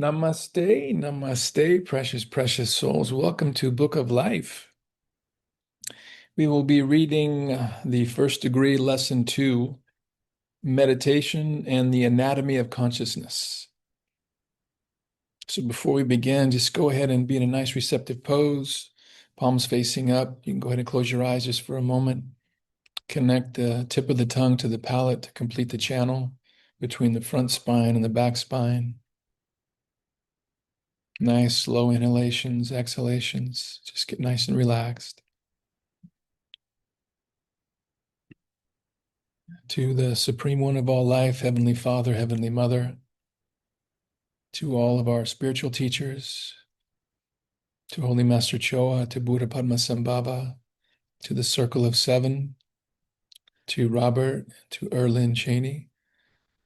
Namaste, namaste, precious, precious souls. Welcome to Book of Life. We will be reading the first degree, lesson 2, meditation and the anatomy of consciousness. So before we begin, just go ahead and be in a nice receptive pose, palms facing up. You can go ahead and close your eyes just for a moment. Connect the tip of the tongue to the palate to complete the channel between the front spine and the back spine. Nice slow inhalations, exhalations. Just get nice and relaxed. To the Supreme One of all life, Heavenly Father, Heavenly Mother, to all of our spiritual teachers, to Holy Master Choa, to Buddha Padmasambhava, to the Circle of Seven, to Robert, to Earlyne Chaney,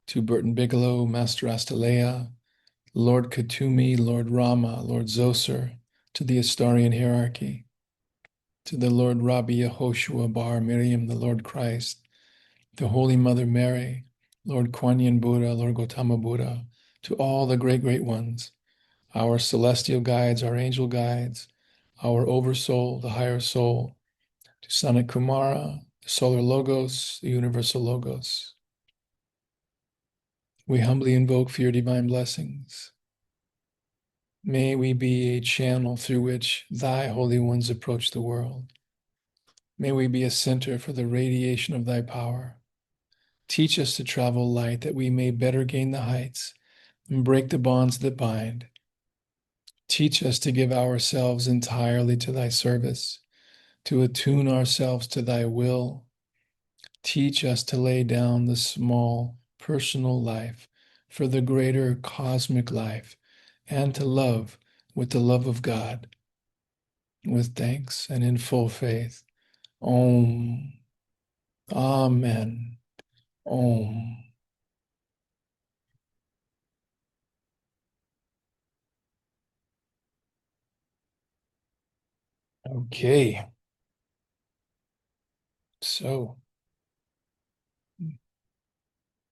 to Burton Bigelow, Master Astara, Lord Kuthumi, Lord Rama, Lord Zoser, to the Astarian hierarchy, to the Lord Rabbi Yehoshua Bar Miriam, the Lord Christ, the Holy Mother Mary, Lord Kuan Yin Buddha, Lord Gautama Buddha, to all the great, great ones, our celestial guides, our angel guides, our oversoul, the higher soul, to Sanat Kumara, the solar logos, the universal logos. We humbly invoke for your divine blessings. May we be a channel through which thy holy ones approach the world. May we be a center for the radiation of thy power. Teach us to travel light that we may better gain the heights and break the bonds that bind. Teach us to give ourselves entirely to thy service, to attune ourselves to thy will. Teach us to lay down the small personal life for the greater cosmic life, and to love with the love of God, with thanks and in full faith. Om. Amen. Om. Okay. So,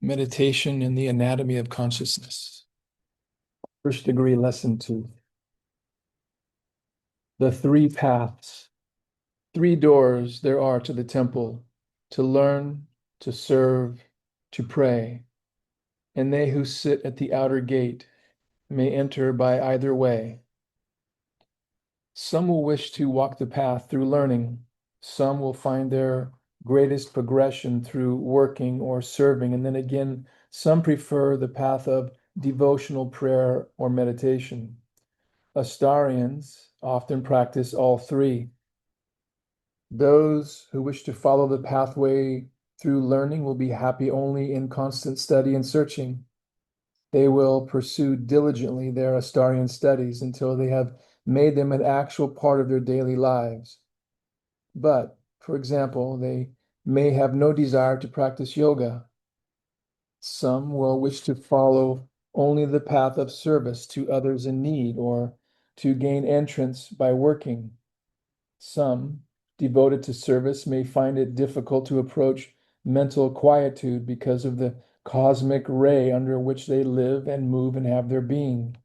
meditation and the anatomy of consciousness. First degree, lesson 2. The three paths, 3 doors there are to the temple: to learn, to serve, to pray. And they who sit at the outer gate may enter by either way. Some will wish to walk the path through learning. Some will find their greatest progression through working or serving. And then again, some prefer the path of devotional prayer or meditation. Astarians often practice all 3. Those who wish to follow the pathway through learning will be happy only in constant study and searching. They will pursue diligently their Astarian studies until they have made them an actual part of their daily lives. But, for example, they may have no desire to practice yoga. Some will wish to follow only the path of service to others in need, or to gain entrance by working. Some, devoted to service, may find it difficult to approach mental quietude because of the cosmic ray under which they live and move and have their being.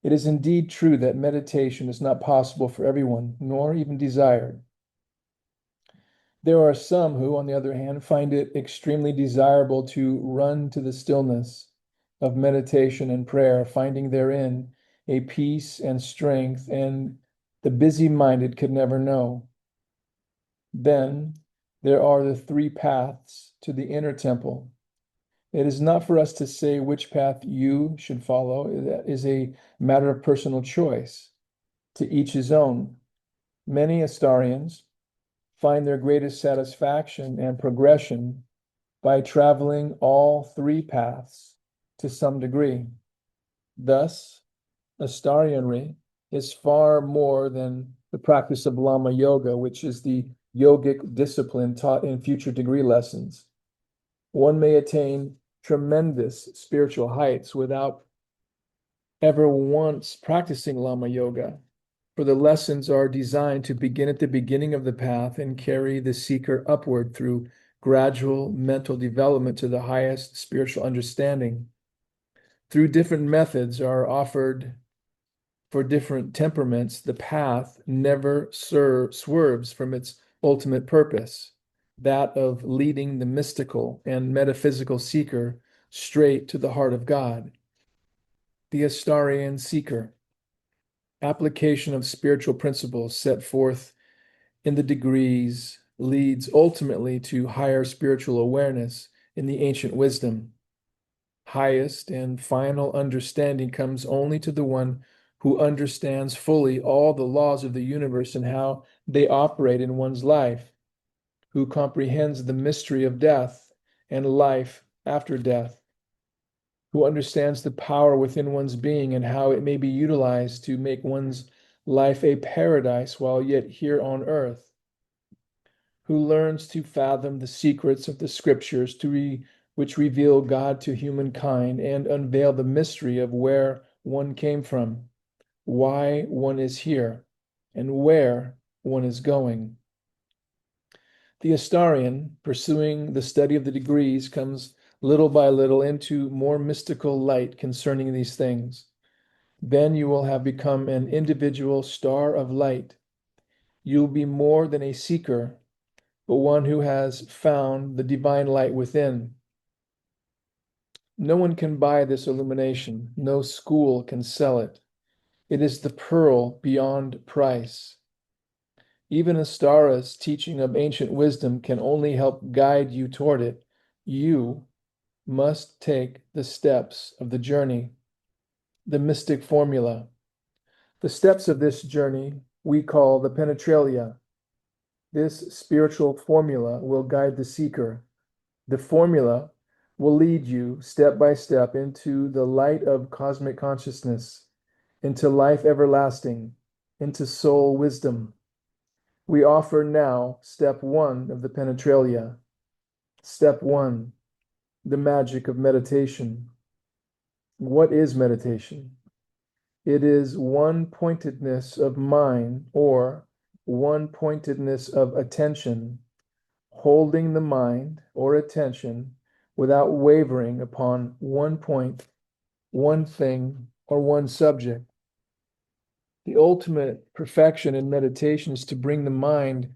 It is indeed true that meditation is not possible for everyone, nor even desired. There are some who, on the other hand, find it extremely desirable to run to the stillness of meditation and prayer, finding therein a peace and strength and the busy-minded could never know. Then there are the 3 paths to the inner temple. It is not for us to say which path you should follow. That is a matter of personal choice. To each his own. Many Astarians find their greatest satisfaction and progression by traveling all 3 paths to some degree. Thus, Astarianry is far more than the practice of Lama Yoga, which is the yogic discipline taught in future degree lessons. One may attain tremendous spiritual heights without ever once practicing Lama Yoga, for the lessons are designed to begin at the beginning of the path and carry the seeker upward through gradual mental development to the highest spiritual understanding. Through different methods are offered for different temperaments, the path never swerves from its ultimate purpose, that of leading the mystical and metaphysical seeker straight to the heart of God. The Astarian seeker. Application of spiritual principles set forth in the degrees leads ultimately to higher spiritual awareness in the ancient wisdom. Highest and final understanding comes only to the one who understands fully all the laws of the universe and how they operate in one's life, who comprehends the mystery of death and life after death, who understands the power within one's being and how it may be utilized to make one's life a paradise while yet here on earth, who learns to fathom the secrets of the scriptures which reveal God to humankind and unveil the mystery of where one came from, why one is here, and where one is going. The Astarian, pursuing the study of the degrees, comes little by little into more mystical light concerning these things. Then you will have become an individual star of light. You'll be more than a seeker, but one who has found the divine light within. No one can buy this illumination. No school can sell it. It is the pearl beyond price. Even Astara's teaching of ancient wisdom can only help guide you toward it. You must take the steps of the journey, the mystic formula. The steps of this journey we call the penetralia. This spiritual formula will guide the seeker. The formula will lead you step by step into the light of cosmic consciousness, into life everlasting, into soul wisdom. We offer now step 1 of the penetralia. Step 1, the magic of meditation. What is meditation? It is one-pointedness of mind or one-pointedness of attention, holding the mind or attention without wavering upon one point, one thing, or one subject. The ultimate perfection in meditation is to bring the mind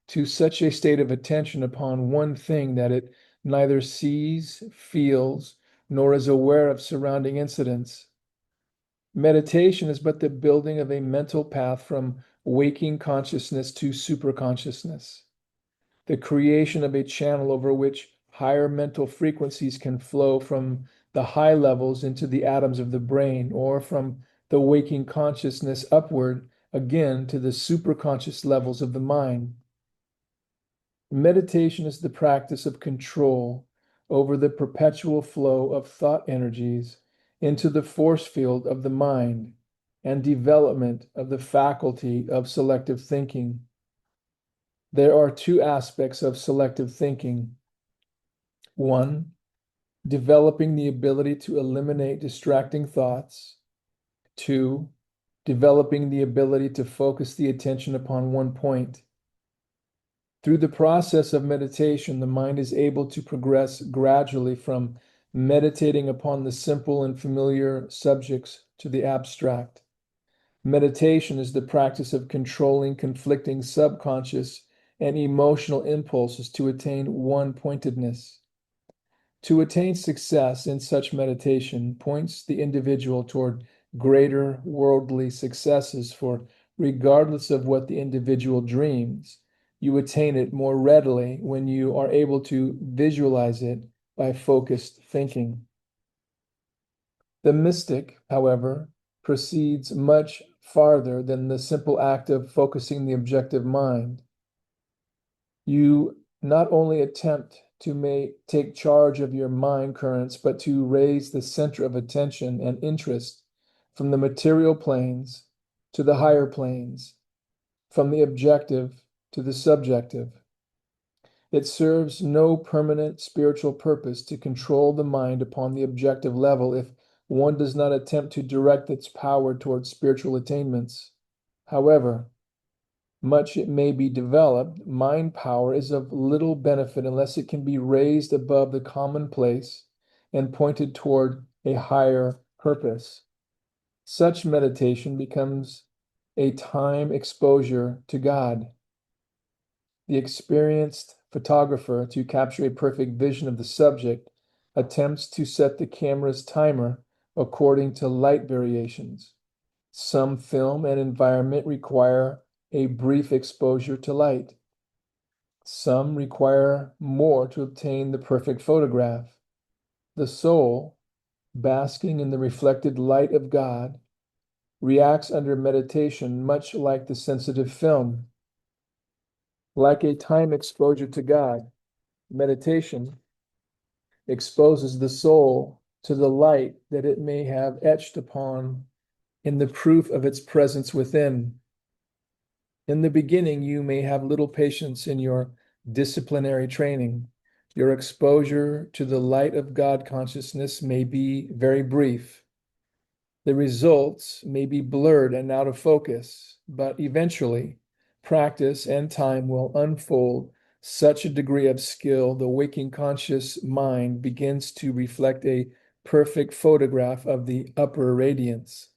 to such a state of attention upon one thing that it neither sees, feels, nor is aware of surrounding incidents. Meditation is but the building of a mental path from waking consciousness to superconsciousness, the creation of a channel over which higher mental frequencies can flow from the high levels into the atoms of the brain, or from the waking consciousness upward again to the superconscious levels of the mind. Meditation is the practice of control over the perpetual flow of thought energies into the force field of the mind and development of the faculty of selective thinking. There are 2 aspects of selective thinking. 1, developing the ability to eliminate distracting thoughts. 2, developing the ability to focus the attention upon one point. Through the process of meditation, the mind is able to progress gradually from meditating upon the simple and familiar subjects to the abstract. Meditation is the practice of controlling conflicting subconscious and emotional impulses to attain one-pointedness. To attain success in such meditation points the individual toward greater worldly successes, for regardless of what the individual dreams, you attain it more readily when you are able to visualize it by focused thinking. The mystic, however, proceeds much farther than the simple act of focusing the objective mind. You not only attempt to take charge of your mind currents, but to raise the center of attention and interest from the material planes to the higher planes, from the objective to the subjective. It serves no permanent spiritual purpose to control the mind upon the objective level if one does not attempt to direct its power towards spiritual attainments. However much it may be developed, mind power is of little benefit unless it can be raised above the commonplace and pointed toward a higher purpose. Such meditation becomes a time exposure to God. The experienced photographer, to capture a perfect vision of the subject, attempts to set the camera's timer according to light variations. Some film and environment require a brief exposure to light. Some require more to obtain the perfect photograph. The soul, basking in the reflected light of God, reacts under meditation much like the sensitive film. Like a time exposure to God, meditation exposes the soul to the light that it may have etched upon in the proof of its presence within. In the beginning, you may have little patience in your disciplinary training. Your exposure to the light of God consciousness may be very brief. The results may be blurred and out of focus, but eventually, practice and time will unfold such a degree of skill, the waking conscious mind begins to reflect a perfect photograph of the upper radiance.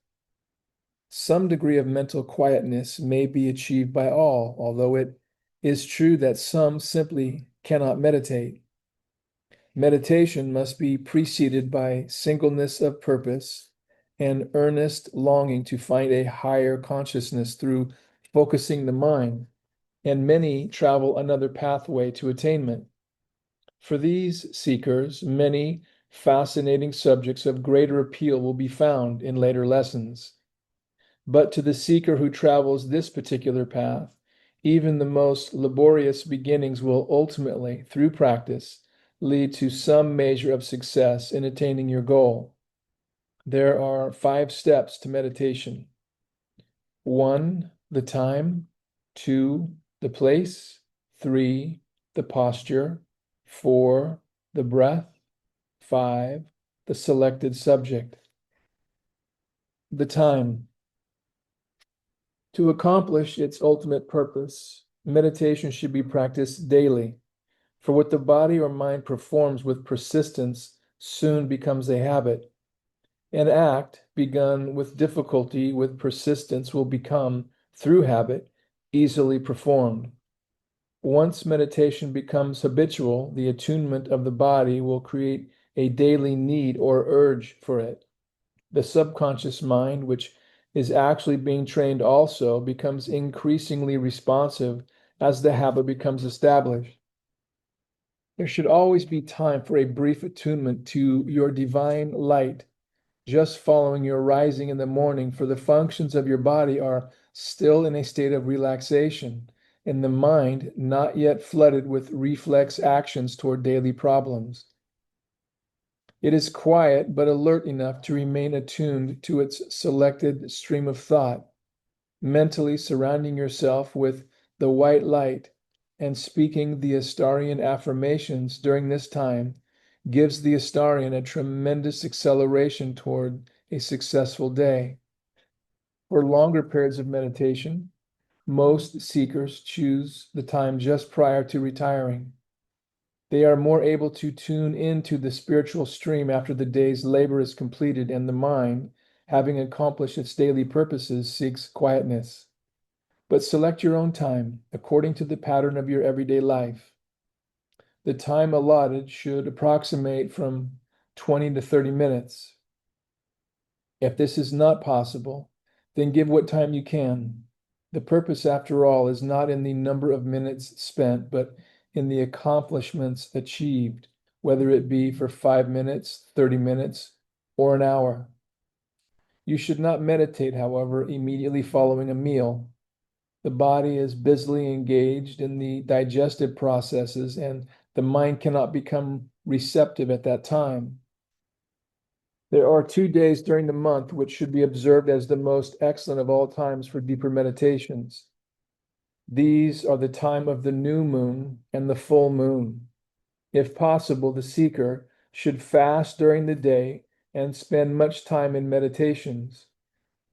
Some degree of mental quietness may be achieved by all, although it is true that some simply cannot meditate. Meditation must be preceded by singleness of purpose and earnest longing to find a higher consciousness through focusing the mind, and many travel another pathway to attainment. For these seekers, many fascinating subjects of greater appeal will be found in later lessons. But to the seeker who travels this particular path, even the most laborious beginnings will ultimately, through practice, lead to some measure of success in attaining your goal. There are 5 steps to meditation. 1, the time. 2, the place. 3, the posture. 4, the breath. 5, the selected subject. The time. To accomplish its ultimate purpose, meditation should be practiced daily, for what the body or mind performs with persistence soon becomes a habit. An act begun with difficulty with persistence will become, through habit, easily performed. Once meditation becomes habitual, the attunement of the body will create a daily need or urge for it. The subconscious mind, which is actually being trained also, becomes increasingly responsive as the habit becomes established. There should always be time for a brief attunement to your divine light, just following your rising in the morning, for the functions of your body are still in a state of relaxation, and the mind not yet flooded with reflex actions toward daily problems. It is quiet but alert enough to remain attuned to its selected stream of thought, mentally surrounding yourself with the white light and speaking the Astarian affirmations during this time gives the Astarian a tremendous acceleration toward a successful day. For longer periods of meditation, most seekers choose the time just prior to retiring. They are more able to tune into the spiritual stream after the day's labor is completed and the mind, having accomplished its daily purposes, seeks quietness. But select your own time according to the pattern of your everyday life. The time allotted should approximate from 20 to 30 minutes. If this is not possible, then give what time you can. The purpose, after all, is not in the number of minutes spent, but in the accomplishments achieved, whether it be for 5 minutes, 30 minutes, or an hour. You should not meditate, however, immediately following a meal. The body is busily engaged in the digestive processes, and the mind cannot become receptive at that time. There are 2 days during the month which should be observed as the most excellent of all times for deeper meditations. These are the time of the new moon and the full moon. If possible, the seeker should fast during the day and spend much time in meditations.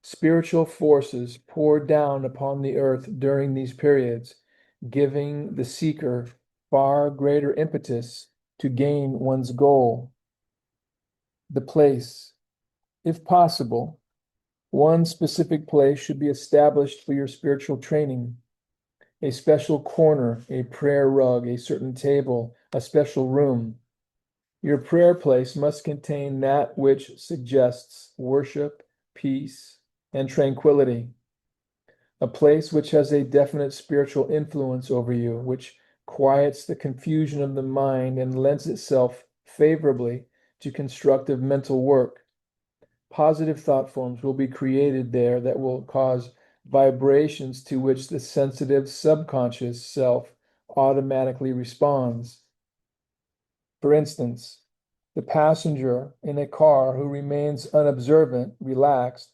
Spiritual forces pour down upon the earth during these periods, giving the seeker far greater impetus to gain one's goal. The place. If possible, one specific place should be established for your spiritual training. A special corner, a prayer rug, a certain table, a special room. Your prayer place must contain that which suggests worship, peace, and tranquility. A place which has a definite spiritual influence over you, which quiets the confusion of the mind and lends itself favorably to constructive mental work. Positive thought forms will be created there that will cause vibrations to which the sensitive subconscious self automatically responds. For instance, the passenger in a car who remains unobservant, relaxed,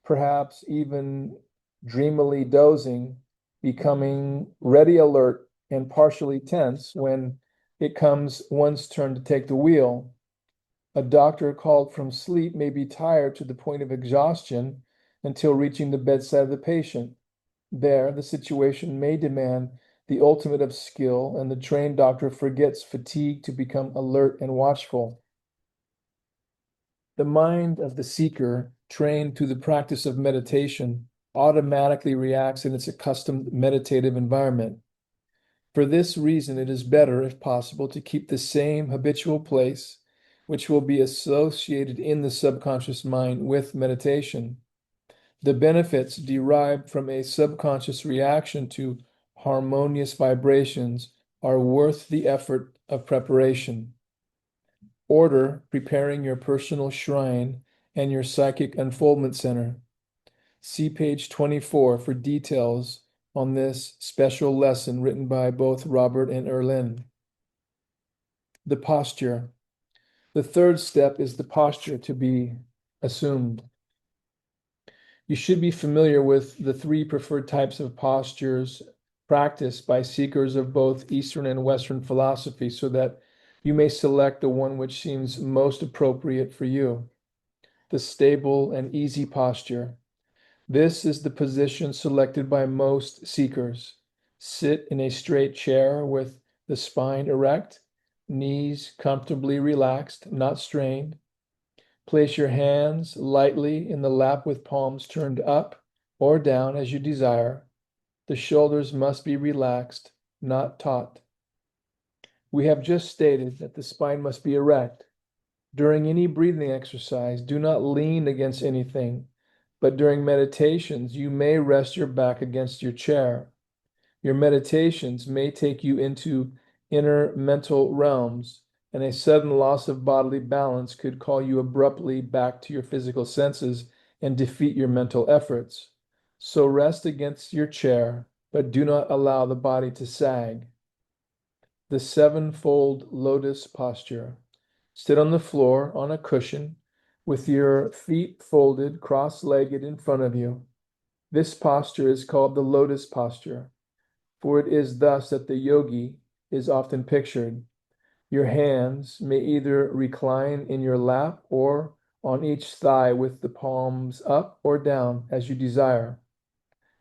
perhaps even dreamily dozing, becoming ready alert and partially tense when it comes one's turn to take the wheel. A doctor called from sleep may be tired to the point of exhaustion until reaching the bedside of the patient. There, the situation may demand the ultimate of skill, and the trained doctor forgets fatigue to become alert and watchful. The mind of the seeker, trained to the practice of meditation, automatically reacts in its accustomed meditative environment. For this reason, it is better, if possible, to keep the same habitual place, which will be associated in the subconscious mind with meditation. The benefits derived from a subconscious reaction to harmonious vibrations are worth the effort of preparation. Order preparing your personal shrine and your psychic unfoldment center. See page 24 for details on this special lesson written by both Robert and Earlyne. The posture. The third step is the posture to be assumed. You should be familiar with the three preferred types of postures practiced by seekers of both Eastern and Western philosophy so that you may select the one which seems most appropriate for you. The stable and easy posture. This is the position selected by most seekers. Sit in a straight chair with the spine erect, knees comfortably relaxed, not strained. Place your hands lightly in the lap with palms turned up or down as you desire. The shoulders must be relaxed, not taut. We have just stated that the spine must be erect. During any breathing exercise, do not lean against anything, but during meditations, you may rest your back against your chair. Your meditations may take you into inner mental realms, and a sudden loss of bodily balance could call you abruptly back to your physical senses and defeat your mental efforts. So rest against your chair, but do not allow the body to sag. The sevenfold lotus posture. Sit on the floor on a cushion with your feet folded cross-legged in front of you. This posture is called the lotus posture, for it is thus that the yogi is often pictured. Your hands may either recline in your lap or on each thigh with the palms up or down as you desire.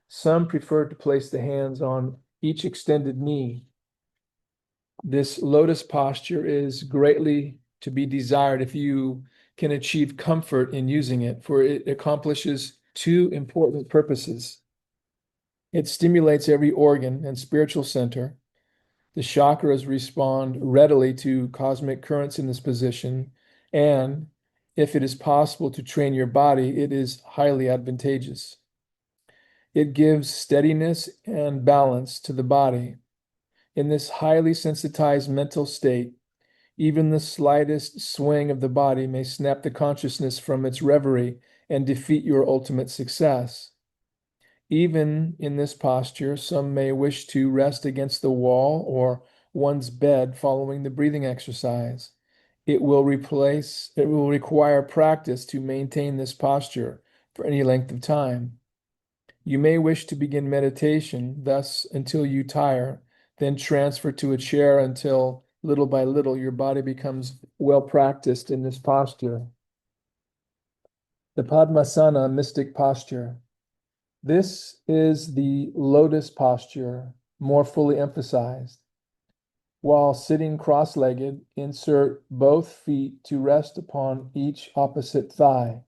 Some prefer to place the hands on each extended knee. This lotus posture is greatly to be desired if you can achieve comfort in using it, for it accomplishes two important purposes. It stimulates every organ and spiritual center. The chakras respond readily to cosmic currents in this position, and if it is possible to train your body, it is highly advantageous. It gives steadiness and balance to the body. In this highly sensitized mental state, even the slightest swing of the body may snap the consciousness from its reverie and defeat your ultimate success. Even in this posture, some may wish to rest against the wall or one's bed following the breathing exercise. It will require practice to maintain this posture for any length of time. You may wish to begin meditation thus until you tire, then transfer to a chair until little by little your body becomes well practiced in this posture. The Padmasana mystic posture. This is the lotus posture more fully emphasized. While sitting cross-legged, insert both feet to rest upon each opposite thigh.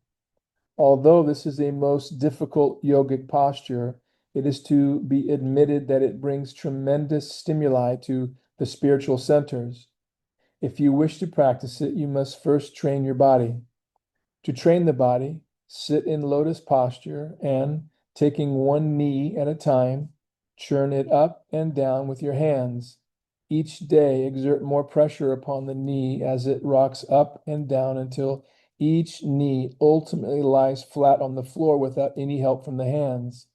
Although this is a most difficult yogic posture, it is to be admitted that it brings tremendous stimuli to the spiritual centers. If you wish to practice it, you must first train your body. To train the body, sit in lotus posture and, taking one knee at a time, churn it up and down with your hands. Each day, exert more pressure upon the knee as it rocks up and down until each knee ultimately lies flat on the floor without any help from the hands.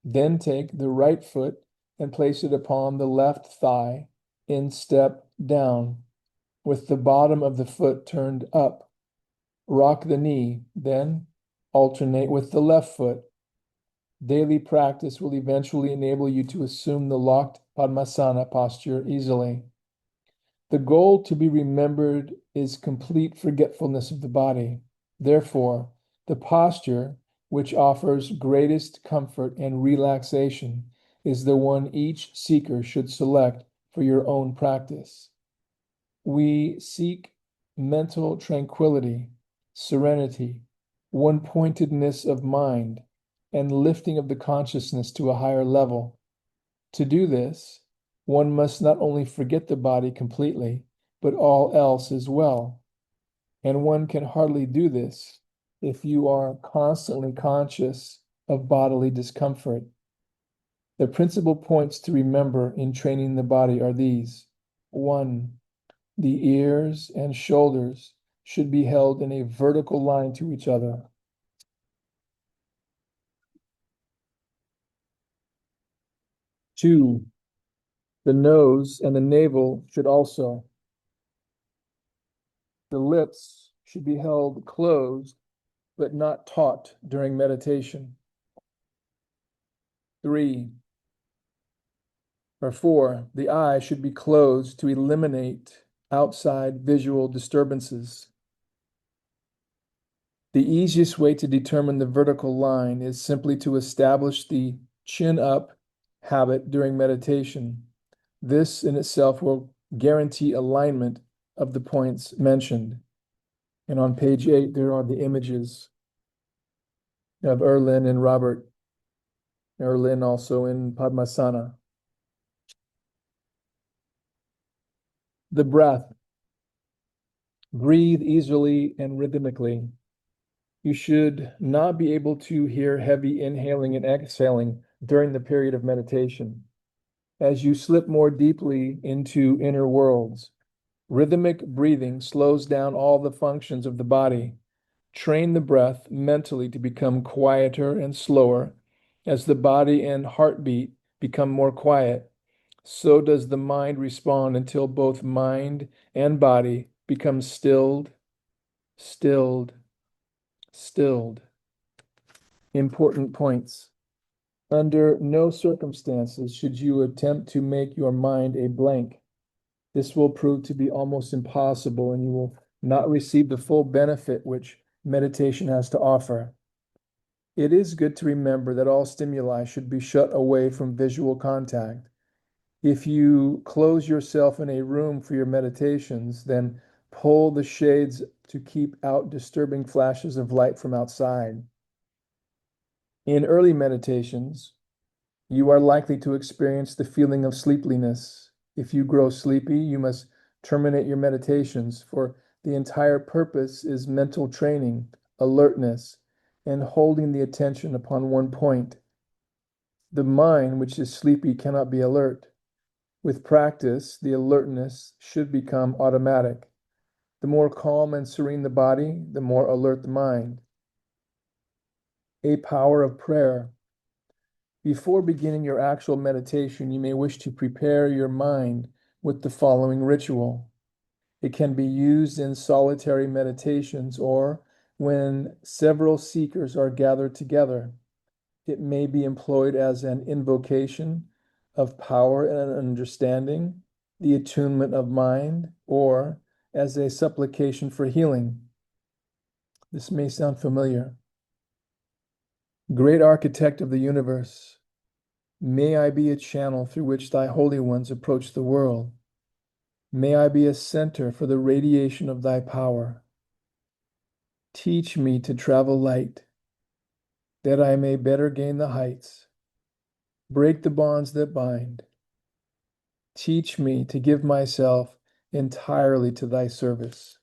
Then take the right foot and place it upon the left thigh in step down, with the bottom of the foot turned up. Rock the knee, then alternate with the left foot. Daily practice will eventually enable you to assume the locked Padmasana posture easily. The goal to be remembered is complete forgetfulness of the body. Therefore, the posture which offers greatest comfort and relaxation is the one each seeker should select for your own practice. We seek mental tranquility, serenity, one-pointedness of mind, and lifting of the consciousness to a higher level. To do this, one must not only forget the body completely, but all else as well. And one can hardly do this if you are constantly conscious of bodily discomfort. The principal points to remember in training the body are these. 1. The ears and shoulders should be held in a vertical line to each other. 2. The nose and the navel should also. The lips should be held closed, but not taut during meditation. 4. The eye should be closed to eliminate outside visual disturbances. The easiest way to determine the vertical line is simply to establish the chin up habit during meditation. This in itself will guarantee alignment of the points mentioned. And on page 8, there are the images of Earlyne and Robert. Earlyne also in Padmasana. The breath. Breathe easily and rhythmically. You should not be able to hear heavy inhaling and exhaling during the period of meditation. As you slip more deeply into inner worlds, rhythmic breathing slows down all the functions of the body. Train the breath mentally to become quieter and slower. As the body and heartbeat become more quiet, so does the mind respond until both mind and body become stilled, stilled, stilled. Important points. Under no circumstances should you attempt to make your mind a blank. This will prove to be almost impossible, and you will not receive the full benefit which meditation has to offer. It is good to remember that all stimuli should be shut away from visual contact. If you close yourself in a room for your meditations, then pull the shades to keep out disturbing flashes of light from outside. In early meditations, you are likely to experience the feeling of sleepiness. If you grow sleepy, you must terminate your meditations, for the entire purpose is mental training, alertness, and holding the attention upon one point. The mind, which is sleepy, cannot be alert. With practice, the alertness should become automatic. The more calm and serene the body, the more alert the mind. A power of prayer. Before beginning your actual meditation, you may wish to prepare your mind with the following ritual. It can be used in solitary meditations or when several seekers are gathered together. It may be employed as an invocation of power and understanding, the attunement of mind, or as a supplication for healing. This may sound familiar. Great Architect of the universe, may I be a channel through which thy holy ones approach the world. May I be a center for the radiation of thy power. Teach me to travel light that I may better gain the heights, break the bonds that bind. Teach me to give myself entirely to thy service,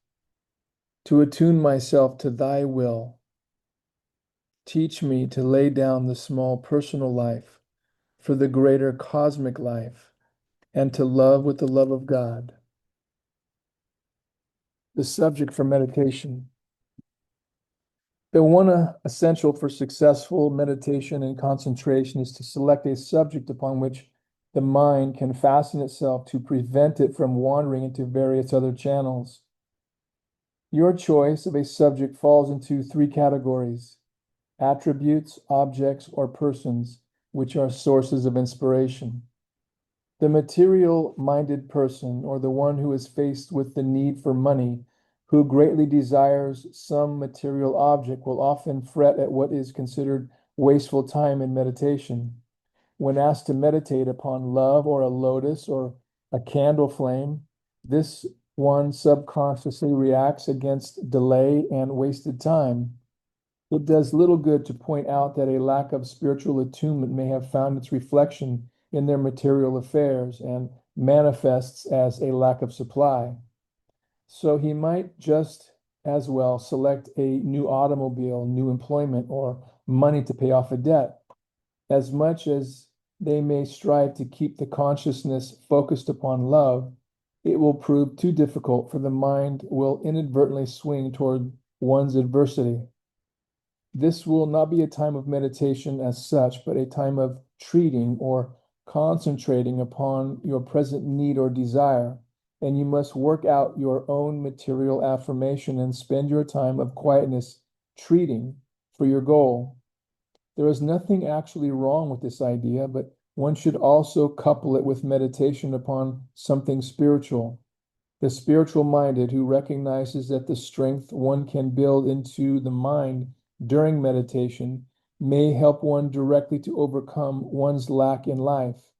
to attune myself to thy will. Teach me to lay down the small personal life for the greater cosmic life, and to love with the love of God. The subject for meditation. The one essential for successful meditation and concentration is to select a subject upon which the mind can fasten itself to prevent it from wandering into various other channels. Your choice of a subject falls into three categories: attributes, objects, or persons, which are sources of inspiration. The material-minded person, or the one who is faced with the need for money, who greatly desires some material object, will often fret at what is considered wasteful time in meditation. When asked to meditate upon love or a lotus or a candle flame, this one subconsciously reacts against delay and wasted time. It does little good to point out that a lack of spiritual attunement may have found its reflection in their material affairs and manifests as a lack of supply. So he might just as well select a new automobile, new employment, or money to pay off a debt. As much as they may strive to keep the consciousness focused upon love, it will prove too difficult, for the mind will inadvertently swing toward one's adversity. This will not be a time of meditation as such, but a time of treating or concentrating upon your present need or desire, and you must work out your own material affirmation and spend your time of quietness treating for your goal. There is nothing actually wrong with this idea, but one should also couple it with meditation upon something spiritual. The spiritual minded who recognizes that the strength one can build into the mind during meditation may help one directly to overcome one's lack in life,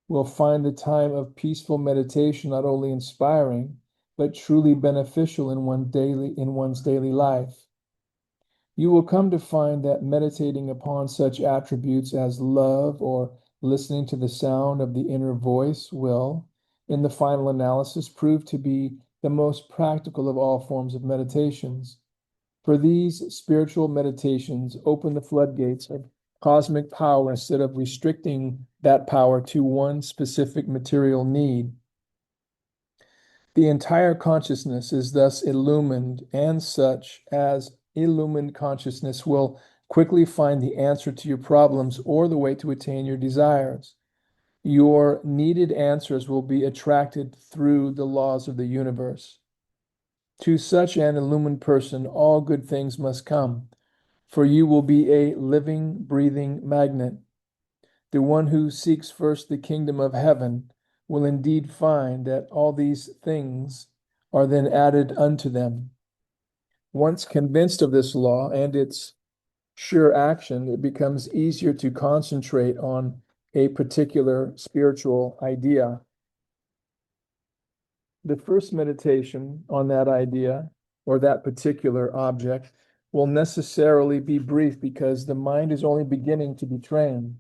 will find the time of peaceful meditation not only inspiring, but truly beneficial in one's daily life. You will come to find that meditating upon such attributes as love or listening to the sound of the inner voice will, in the final analysis, prove to be the most practical of all forms of meditations. For these spiritual meditations open the floodgates of cosmic power instead of restricting that power to one specific material need. The entire consciousness is thus illumined, and such as illumined consciousness will quickly find the answer to your problems or the way to attain your desires. Your needed answers will be attracted through the laws of the universe. To such an illumined person, all good things must come, for you will be a living, breathing magnet. The one who seeks first the kingdom of heaven will indeed find that all these things are then added unto them. Once convinced of this law and its sure action, it becomes easier to concentrate on a particular spiritual idea. The first meditation on that idea or that particular object will necessarily be brief because the mind is only beginning to be trained.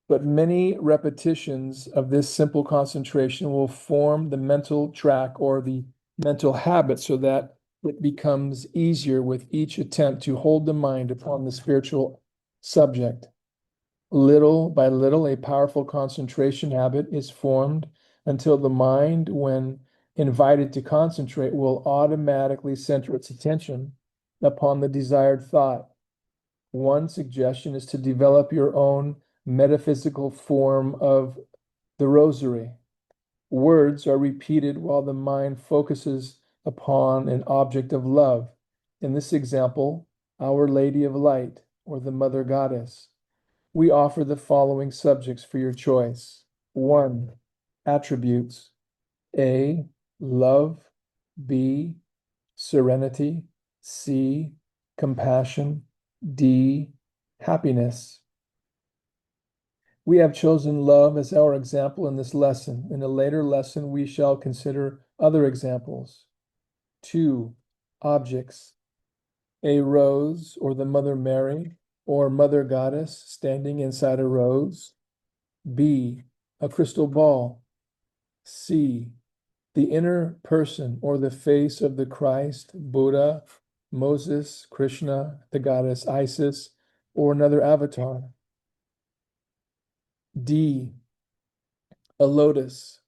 But many repetitions of this simple concentration will form the mental track or the mental habit so that it becomes easier with each attempt to hold the mind upon the spiritual subject. Little by little, a powerful concentration habit is formed until the mind, when invited to concentrate, will automatically center its attention upon the desired thought. One suggestion is to develop your own metaphysical form of the rosary. Words are repeated while the mind focuses upon an object of love. In this example, Our Lady of Light or the Mother Goddess. We offer the following subjects for your choice. 1. Attributes. A. Love. B. Serenity. C. Compassion. D. Happiness. We have chosen love as our example in this lesson. In a later lesson, we shall consider other examples. 2. Objects. A rose or the Mother Mary. or Mother Goddess standing inside a rose? B, a crystal ball? C, the inner person or the face of the Christ, Buddha, Moses, Krishna, the goddess Isis, or another avatar? D, a lotus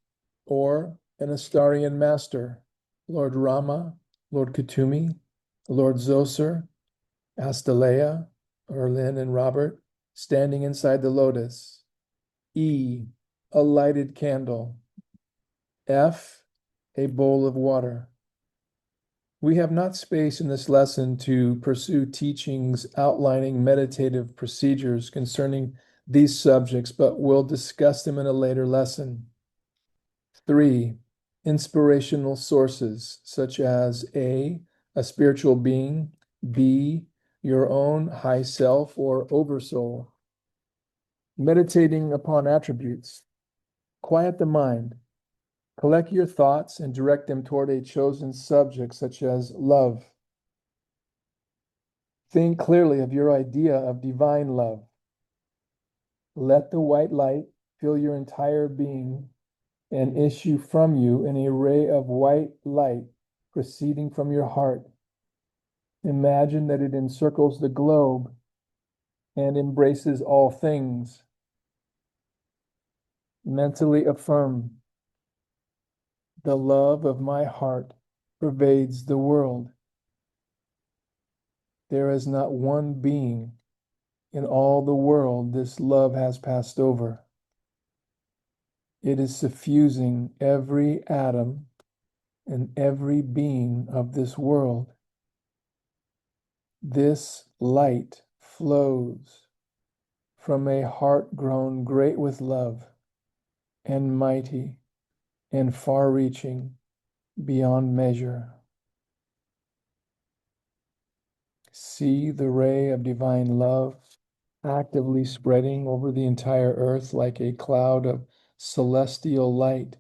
or an Astarian master, Lord Rama, Lord Kuthumi, Lord Zoser, Astaleya, Earlyne and Robert, standing inside the lotus. E, a lighted candle. F, a bowl of water. We have not space in this lesson to pursue teachings outlining meditative procedures concerning these subjects, but we'll discuss them in a later lesson. 3, inspirational sources such as A, a spiritual being, B, your own high self or oversoul. Meditating upon attributes. Quiet the mind. Collect your thoughts and direct them toward a chosen subject such as love. Think clearly of your idea of divine love. Let the white light fill your entire being and issue from you an array of white light proceeding from your heart. Imagine that it encircles the globe and embraces all things. Mentally affirm, the love of my heart pervades the world. There is not one being in all the world this love has passed over. It is suffusing every atom and every being of this world. This light flows from a heart grown great with love and mighty and far-reaching beyond measure. See the ray of divine love actively spreading over the entire earth like a cloud of celestial light,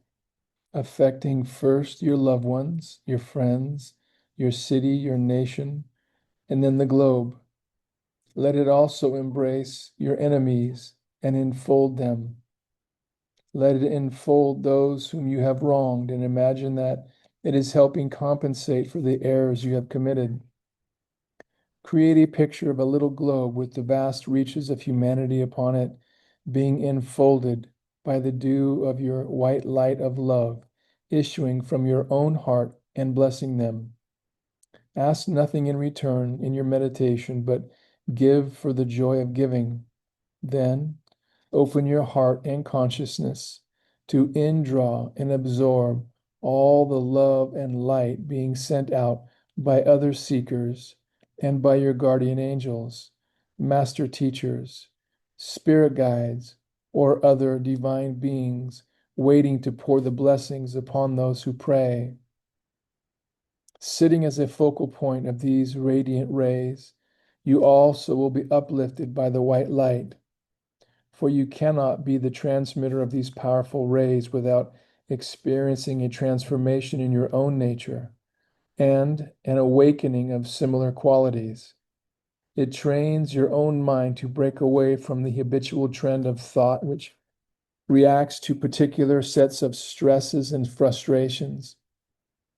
affecting first your loved ones, your friends, your city, your nation, and then the globe. Let it also embrace your enemies and enfold them. Let it enfold those whom you have wronged, and imagine that it is helping compensate for the errors you have committed. Create a picture of a little globe with the vast reaches of humanity upon it, being enfolded by the dew of your white light of love, issuing from your own heart and blessing them. Ask nothing in return in your meditation, but give for the joy of giving. Then open your heart and consciousness to indraw and absorb all the love and light being sent out by other seekers and by your guardian angels, master teachers, spirit guides, or other divine beings waiting to pour the blessings upon those who pray. Sitting as a focal point of these radiant rays, you also will be uplifted by the white light, for you cannot be the transmitter of these powerful rays without experiencing a transformation in your own nature and an awakening of similar qualities. It trains your own mind to break away from the habitual trend of thought which reacts to particular sets of stresses and frustrations.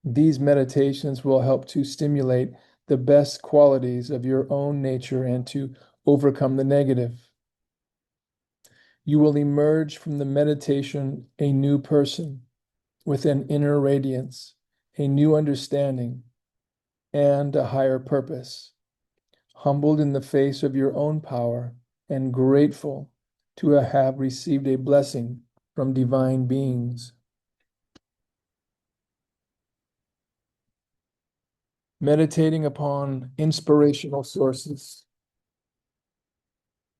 These meditations will help to stimulate the best qualities of your own nature and to overcome the negative. You will emerge from the meditation a new person with an inner radiance, a new understanding, and a higher purpose, humbled in the face of your own power and grateful to have received a blessing from divine beings. Meditating upon inspirational sources.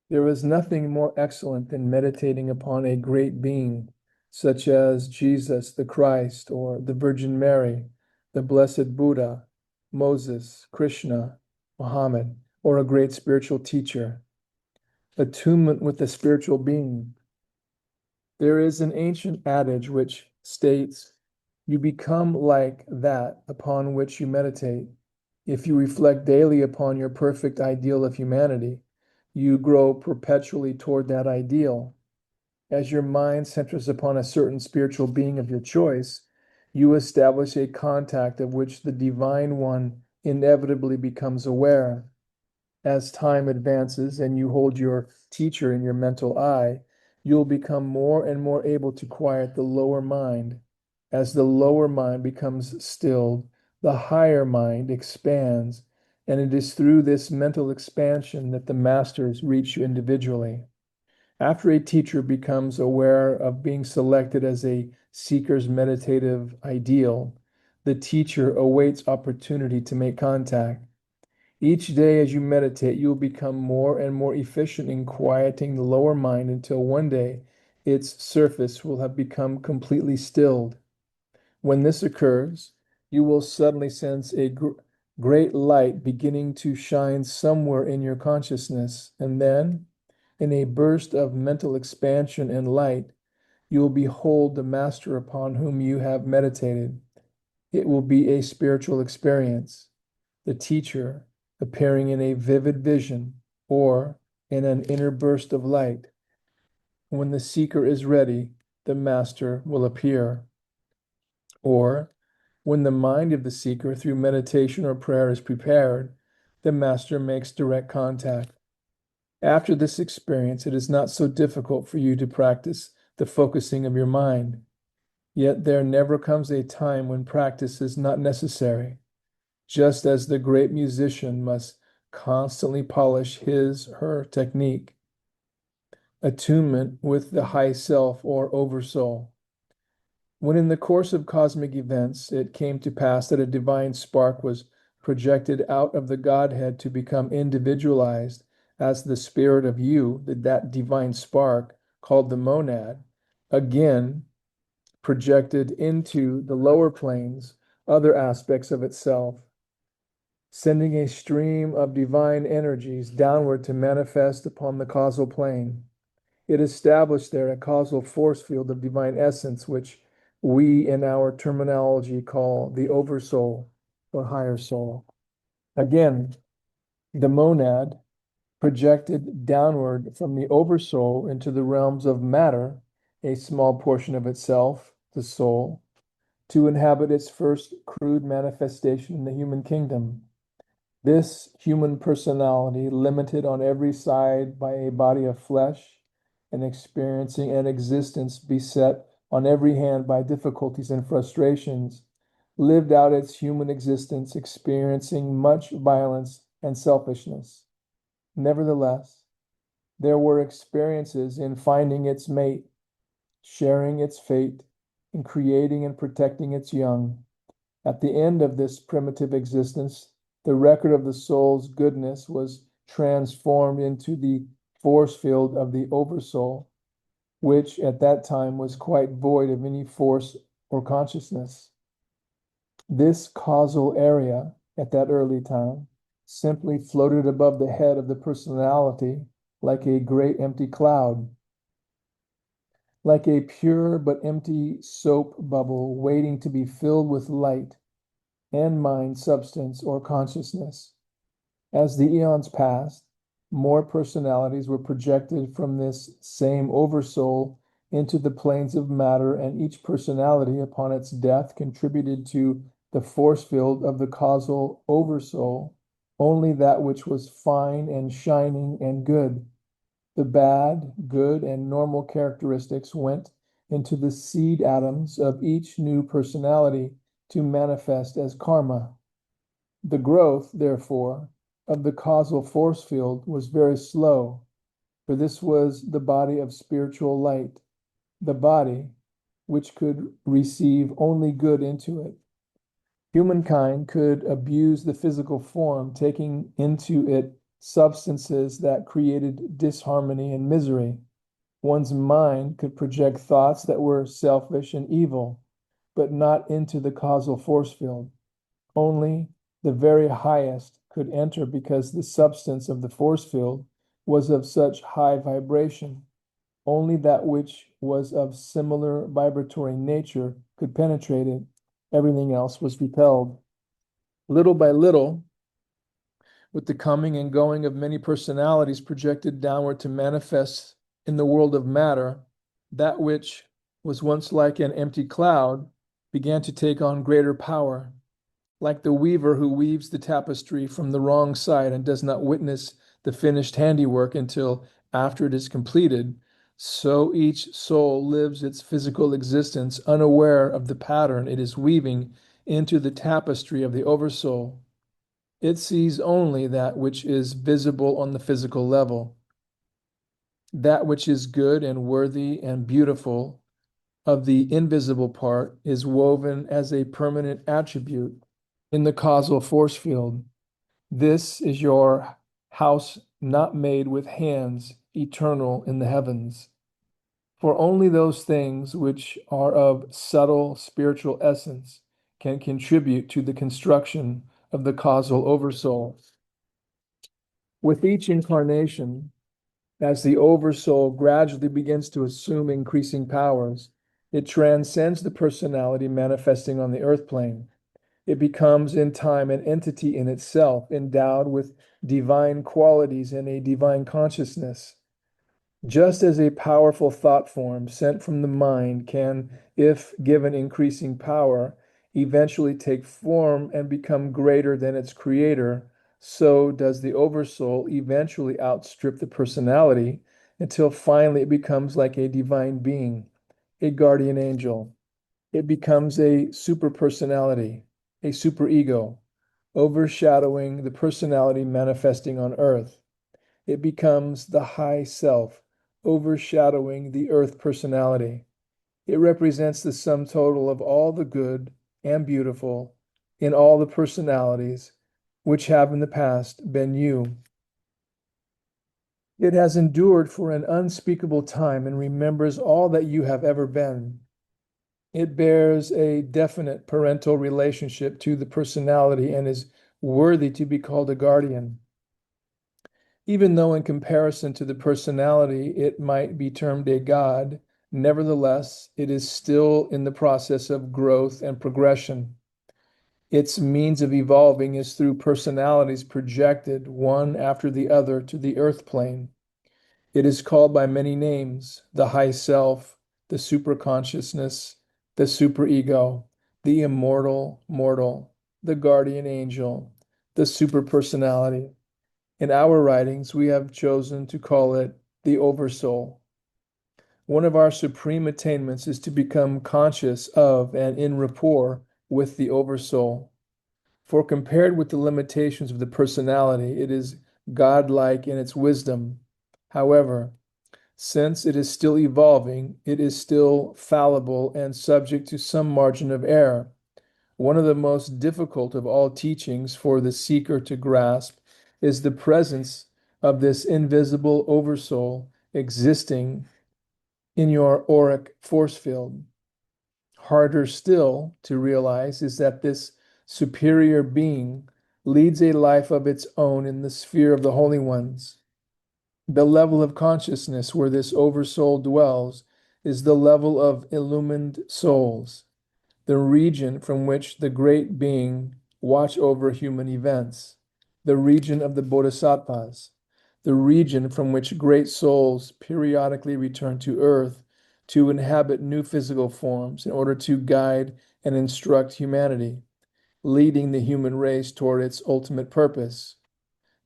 There is nothing more excellent than meditating upon a great being, such as Jesus the Christ, or the Virgin Mary, the Blessed Buddha, Moses, Krishna, Muhammad, or a great spiritual teacher. Attunement with the spiritual being. There is an ancient adage which states, you become like that upon which you meditate. If you reflect daily upon your perfect ideal of humanity, you grow perpetually toward that ideal. As your mind centers upon a certain spiritual being of your choice, you establish a contact of which the Divine One inevitably becomes aware. As time advances and you hold your teacher in your mental eye, you'll become more and more able to quiet the lower mind. As the lower mind becomes stilled, the higher mind expands, and it is through this mental expansion that the masters reach you individually. After a teacher becomes aware of being selected as a seeker's meditative ideal, the teacher awaits opportunity to make contact. Each day as you meditate, you will become more and more efficient in quieting the lower mind until one day its surface will have become completely stilled. When this occurs, you will suddenly sense a great light beginning to shine somewhere in your consciousness, and then, in a burst of mental expansion and light, you will behold the master upon whom you have meditated. It will be a spiritual experience, the teacher appearing in a vivid vision or in an inner burst of light. When the seeker is ready, the master will appear. Or when the mind of the seeker through meditation or prayer is prepared, the master makes direct contact. After this experience, it is not so difficult for you to practice the focusing of your mind. Yet there never comes a time when practice is not necessary, just as the great musician must constantly polish her technique. Attunement with the high self or oversoul. When in the course of cosmic events it came to pass that a divine spark was projected out of the Godhead to become individualized as the spirit of you, that divine spark, called the monad, again projected into the lower planes other aspects of itself, sending a stream of divine energies downward to manifest upon the causal plane. It established there a causal force field of divine essence, which we in our terminology call the oversoul or higher soul. Again, the monad projected downward from the oversoul into the realms of matter a small portion of itself, the soul, to inhabit its first crude manifestation in the human kingdom. This human personality, limited on every side by a body of flesh and experiencing an existence beset on every hand by difficulties and frustrations, lived out its human existence experiencing much violence and selfishness. Nevertheless, there were experiences in finding its mate, sharing its fate, in creating and protecting its young. At the end of this primitive existence, the record of the soul's goodness was transformed into the force field of the oversoul, which at that time was quite void of any force or consciousness. This causal area at that early time simply floated above the head of the personality like a great empty cloud, like a pure but empty soap bubble waiting to be filled with light and mind substance or consciousness. As the eons passed, more personalities were projected from this same oversoul into the planes of matter, and each personality, upon its death, contributed to the force field of the causal oversoul only that which was fine and shining and good. The bad, good, and normal characteristics went into the seed atoms of each new personality to manifest as karma. The growth, therefore, of the causal force field was very slow, for this was the body of spiritual light, the body which could receive only good into it. Humankind could abuse the physical form, taking into it substances that created disharmony and misery. One's mind could project thoughts that were selfish and evil, but not into the causal force field. Only the very highest could enter because the substance of the force field was of such high vibration. Only that which was of similar vibratory nature could penetrate it. Everything else was repelled. Little by little, with the coming and going of many personalities projected downward to manifest in the world of matter, that which was once like an empty cloud began to take on greater power. Like the weaver who weaves the tapestry from the wrong side and does not witness the finished handiwork until after it is completed, so each soul lives its physical existence unaware of the pattern it is weaving into the tapestry of the Oversoul. It sees only that which is visible on the physical level. That which is good and worthy and beautiful of the invisible part is woven as a permanent attribute in the causal force field. This is your house not made with hands, eternal in the heavens. For only those things which are of subtle spiritual essence can contribute to the construction of the causal oversoul. With each incarnation, as the oversoul gradually begins to assume increasing powers, it transcends the personality manifesting on the earth plane. It becomes in time an entity in itself, endowed with divine qualities and a divine consciousness. Just as a powerful thought form sent from the mind can, if given increasing power, eventually take form and become greater than its creator, so does the oversoul eventually outstrip the personality until finally it becomes like a divine being, a guardian angel. It becomes a super personality, a superego, overshadowing the personality manifesting on earth. It becomes the high self, overshadowing the earth personality. It represents the sum total of all the good and beautiful in all the personalities which have in the past been you. It has endured for an unspeakable time and remembers all that you have ever been. It bears a definite parental relationship to the personality and is worthy to be called a guardian. Even though in comparison to the personality it might be termed a god, nevertheless, it is still in the process of growth and progression. Its means of evolving is through personalities projected one after the other to the earth plane. It is called by many names: the high self, the superconsciousness, the superego, the immortal mortal, the guardian angel, the superpersonality. In our writings, we have chosen to call it the Oversoul. One of our supreme attainments is to become conscious of and in rapport with the Oversoul. For compared with the limitations of the personality, it is godlike in its wisdom. However, since it is still evolving, it is still fallible and subject to some margin of error. One of the most difficult of all teachings for the seeker to grasp is the presence of this invisible oversoul existing in your auric force field. Harder still to realize is that this superior being leads a life of its own in the sphere of the holy ones. The level of consciousness where this oversoul dwells is the level of illumined souls, the region from which the great being watch over human events, the region of the bodhisattvas, the region from which great souls periodically return to earth to inhabit new physical forms in order to guide and instruct humanity, leading the human race toward its ultimate purpose.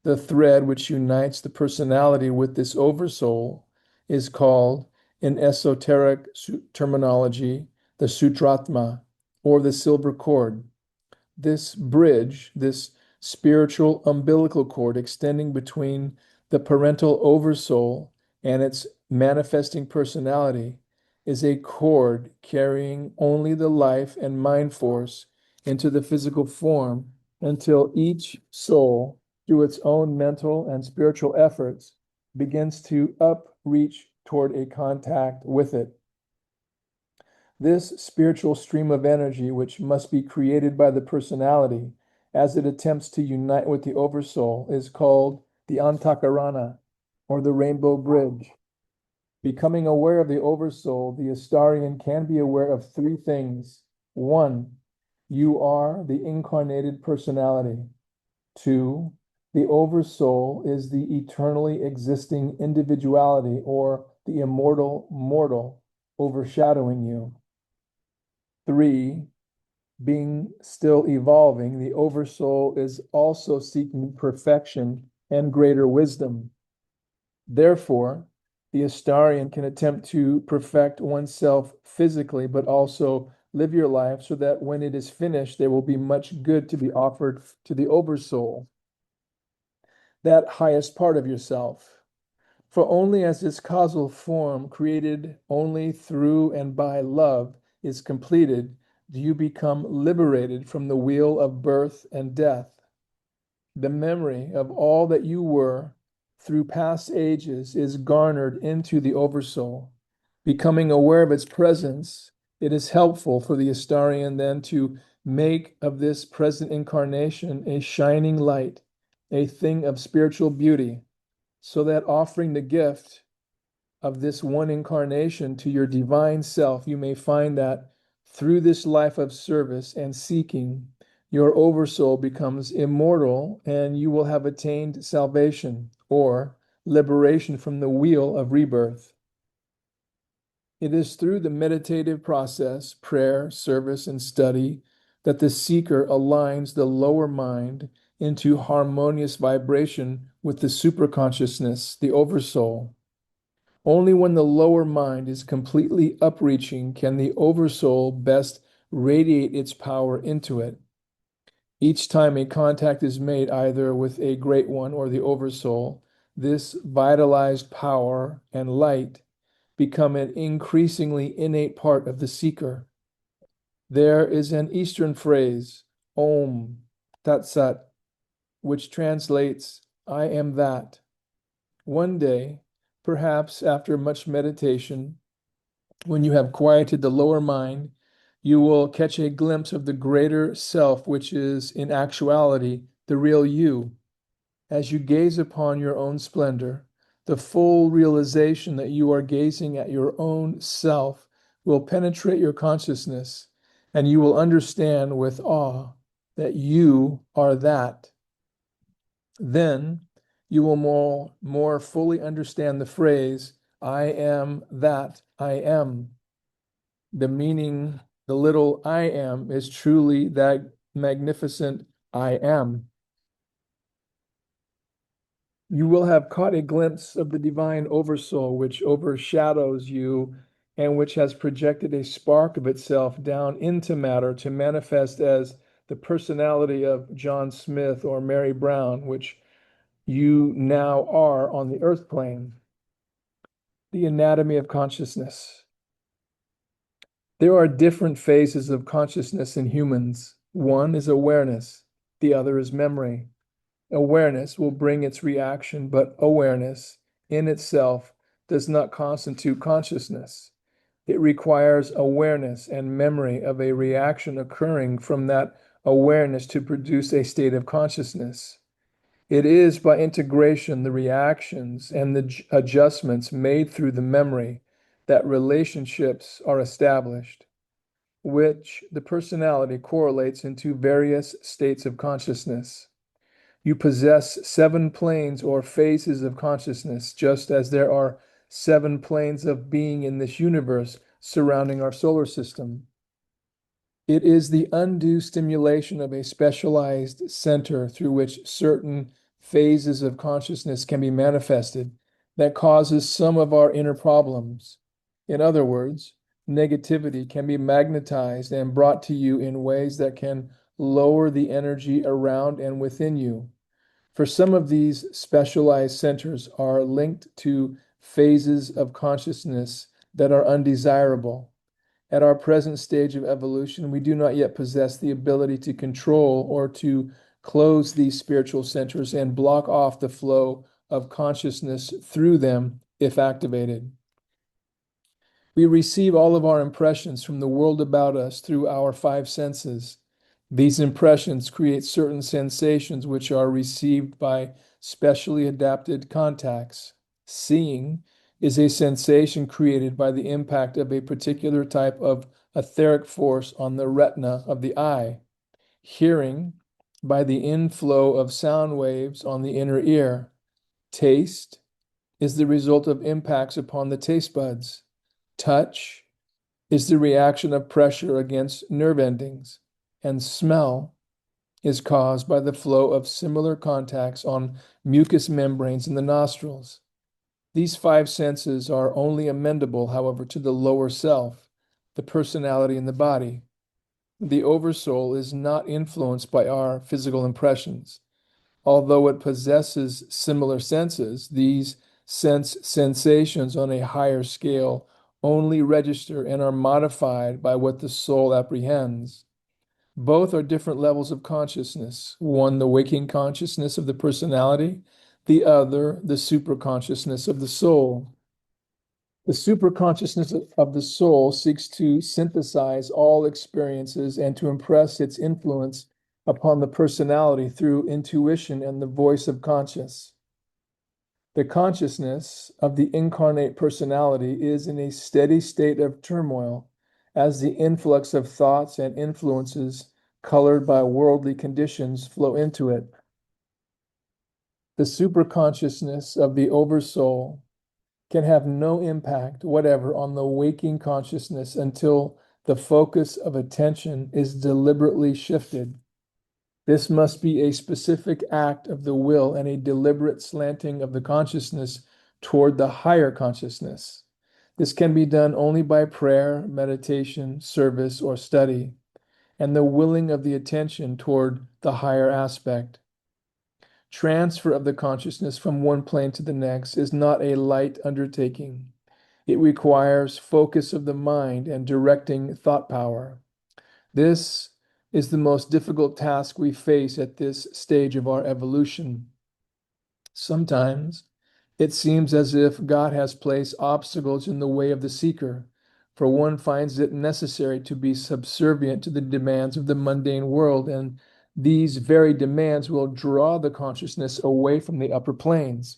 The thread which unites the personality with this oversoul is called, in esoteric terminology, the Sutratma, or the silver cord. This bridge, this spiritual umbilical cord extending between the parental oversoul and its manifesting personality, is a cord carrying only the life and mind force into the physical form until each soul, through its own mental and spiritual efforts, begins to upreach toward a contact with it. This spiritual stream of energy, which must be created by the personality as it attempts to unite with the oversoul, is called the Antakarana, or the Rainbow Bridge. Becoming aware of the oversoul, the Astarian can be aware of three things. One, you are the incarnated personality. Two, The oversoul is the eternally existing individuality or the immortal mortal overshadowing you. 3, being still evolving, the oversoul is also seeking perfection and greater wisdom. Therefore, the Astarian can attempt to perfect oneself physically, but also live your life so that when it is finished, there will be much good to be offered to the oversoul, that highest part of yourself. For only as this causal form, created only through and by love, is completed, do you become liberated from the wheel of birth and death. The memory of all that you were through past ages is garnered into the oversoul. Becoming aware of its presence, it is helpful for the Astarian then to make of this present incarnation a shining light, a thing of spiritual beauty, so that offering the gift of this one incarnation to your divine self, you may find that through this life of service and seeking, your oversoul becomes immortal and you will have attained salvation or liberation from the wheel of rebirth. It is through the meditative process, prayer, service, and study that the seeker aligns the lower mind into harmonious vibration with the superconsciousness, the oversoul. Only when the lower mind is completely upreaching can the oversoul best radiate its power into it. Each time a contact is made either with a great one or the oversoul, this vitalized power and light become an increasingly innate part of the seeker. There is an Eastern phrase, Om Tat Sat, which translates, I am that. One day, perhaps after much meditation, when you have quieted the lower mind, you will catch a glimpse of the greater self, which is in actuality the real you. As you gaze upon your own splendor, the full realization that you are gazing at your own self will penetrate your consciousness, and you will understand with awe that you are that. Then you will more fully understand the phrase, I am that I am. The meaning, the little I am, is truly that magnificent I am. You will have caught a glimpse of the divine oversoul which overshadows you and which has projected a spark of itself down into matter to manifest as the personality of John Smith or Mary Brown, which you now are on the earth plane. The anatomy of consciousness. There are different phases of consciousness in humans. One is awareness, the other is memory. Awareness will bring its reaction, but awareness in itself does not constitute consciousness. It requires awareness and memory of a reaction occurring from that awareness to produce a state of consciousness. It is by integration, the reactions and the adjustments made through the memory that relationships are established, which the personality correlates into various states of consciousness. You possess 7 planes or phases of consciousness, just as there are 7 planes of being in this universe surrounding our solar system. It is the undue stimulation of a specialized center through which certain phases of consciousness can be manifested that causes some of our inner problems. In other words, negativity can be magnetized and brought to you in ways that can lower the energy around and within you. For some of these specialized centers are linked to phases of consciousness that are undesirable. At our present stage of evolution, we do not yet possess the ability to control or to close these spiritual centers and block off the flow of consciousness through them if activated. We receive all of our impressions from the world about us through our 5 senses. These impressions create certain sensations which are received by specially adapted contacts. Seeing is a sensation created by the impact of a particular type of etheric force on the retina of the eye. Hearing by the inflow of sound waves on the inner ear. Taste is the result of impacts upon the taste buds. Touch is the reaction of pressure against nerve endings. And smell is caused by the flow of similar contacts on mucous membranes in the nostrils. These five senses are only amendable, however, to the lower self, the personality in the body. The oversoul is not influenced by our physical impressions. Although it possesses similar senses, these sensations on a higher scale only register and are modified by what the soul apprehends. Both are different levels of consciousness, one the waking consciousness of the personality, the other the superconsciousness of the soul. The superconsciousness of the soul seeks to synthesize all experiences and to impress its influence upon the personality through intuition and the voice of conscience. The consciousness of the incarnate personality is in a steady state of turmoil as the influx of thoughts and influences colored by worldly conditions flow into it. The superconsciousness of the oversoul can have no impact whatever on the waking consciousness until the focus of attention is deliberately shifted. This must be a specific act of the will and a deliberate slanting of the consciousness toward the higher consciousness. This can be done only by prayer, meditation, service, or study, and the willing of the attention toward the higher aspect. Transfer of the consciousness from one plane to the next is not a light undertaking. It requires focus of the mind and directing thought power. This is the most difficult task we face at this stage of our evolution. Sometimes it seems as if God has placed obstacles in the way of the seeker, for one finds it necessary to be subservient to the demands of the mundane world, and these very demands will draw the consciousness away from the upper planes.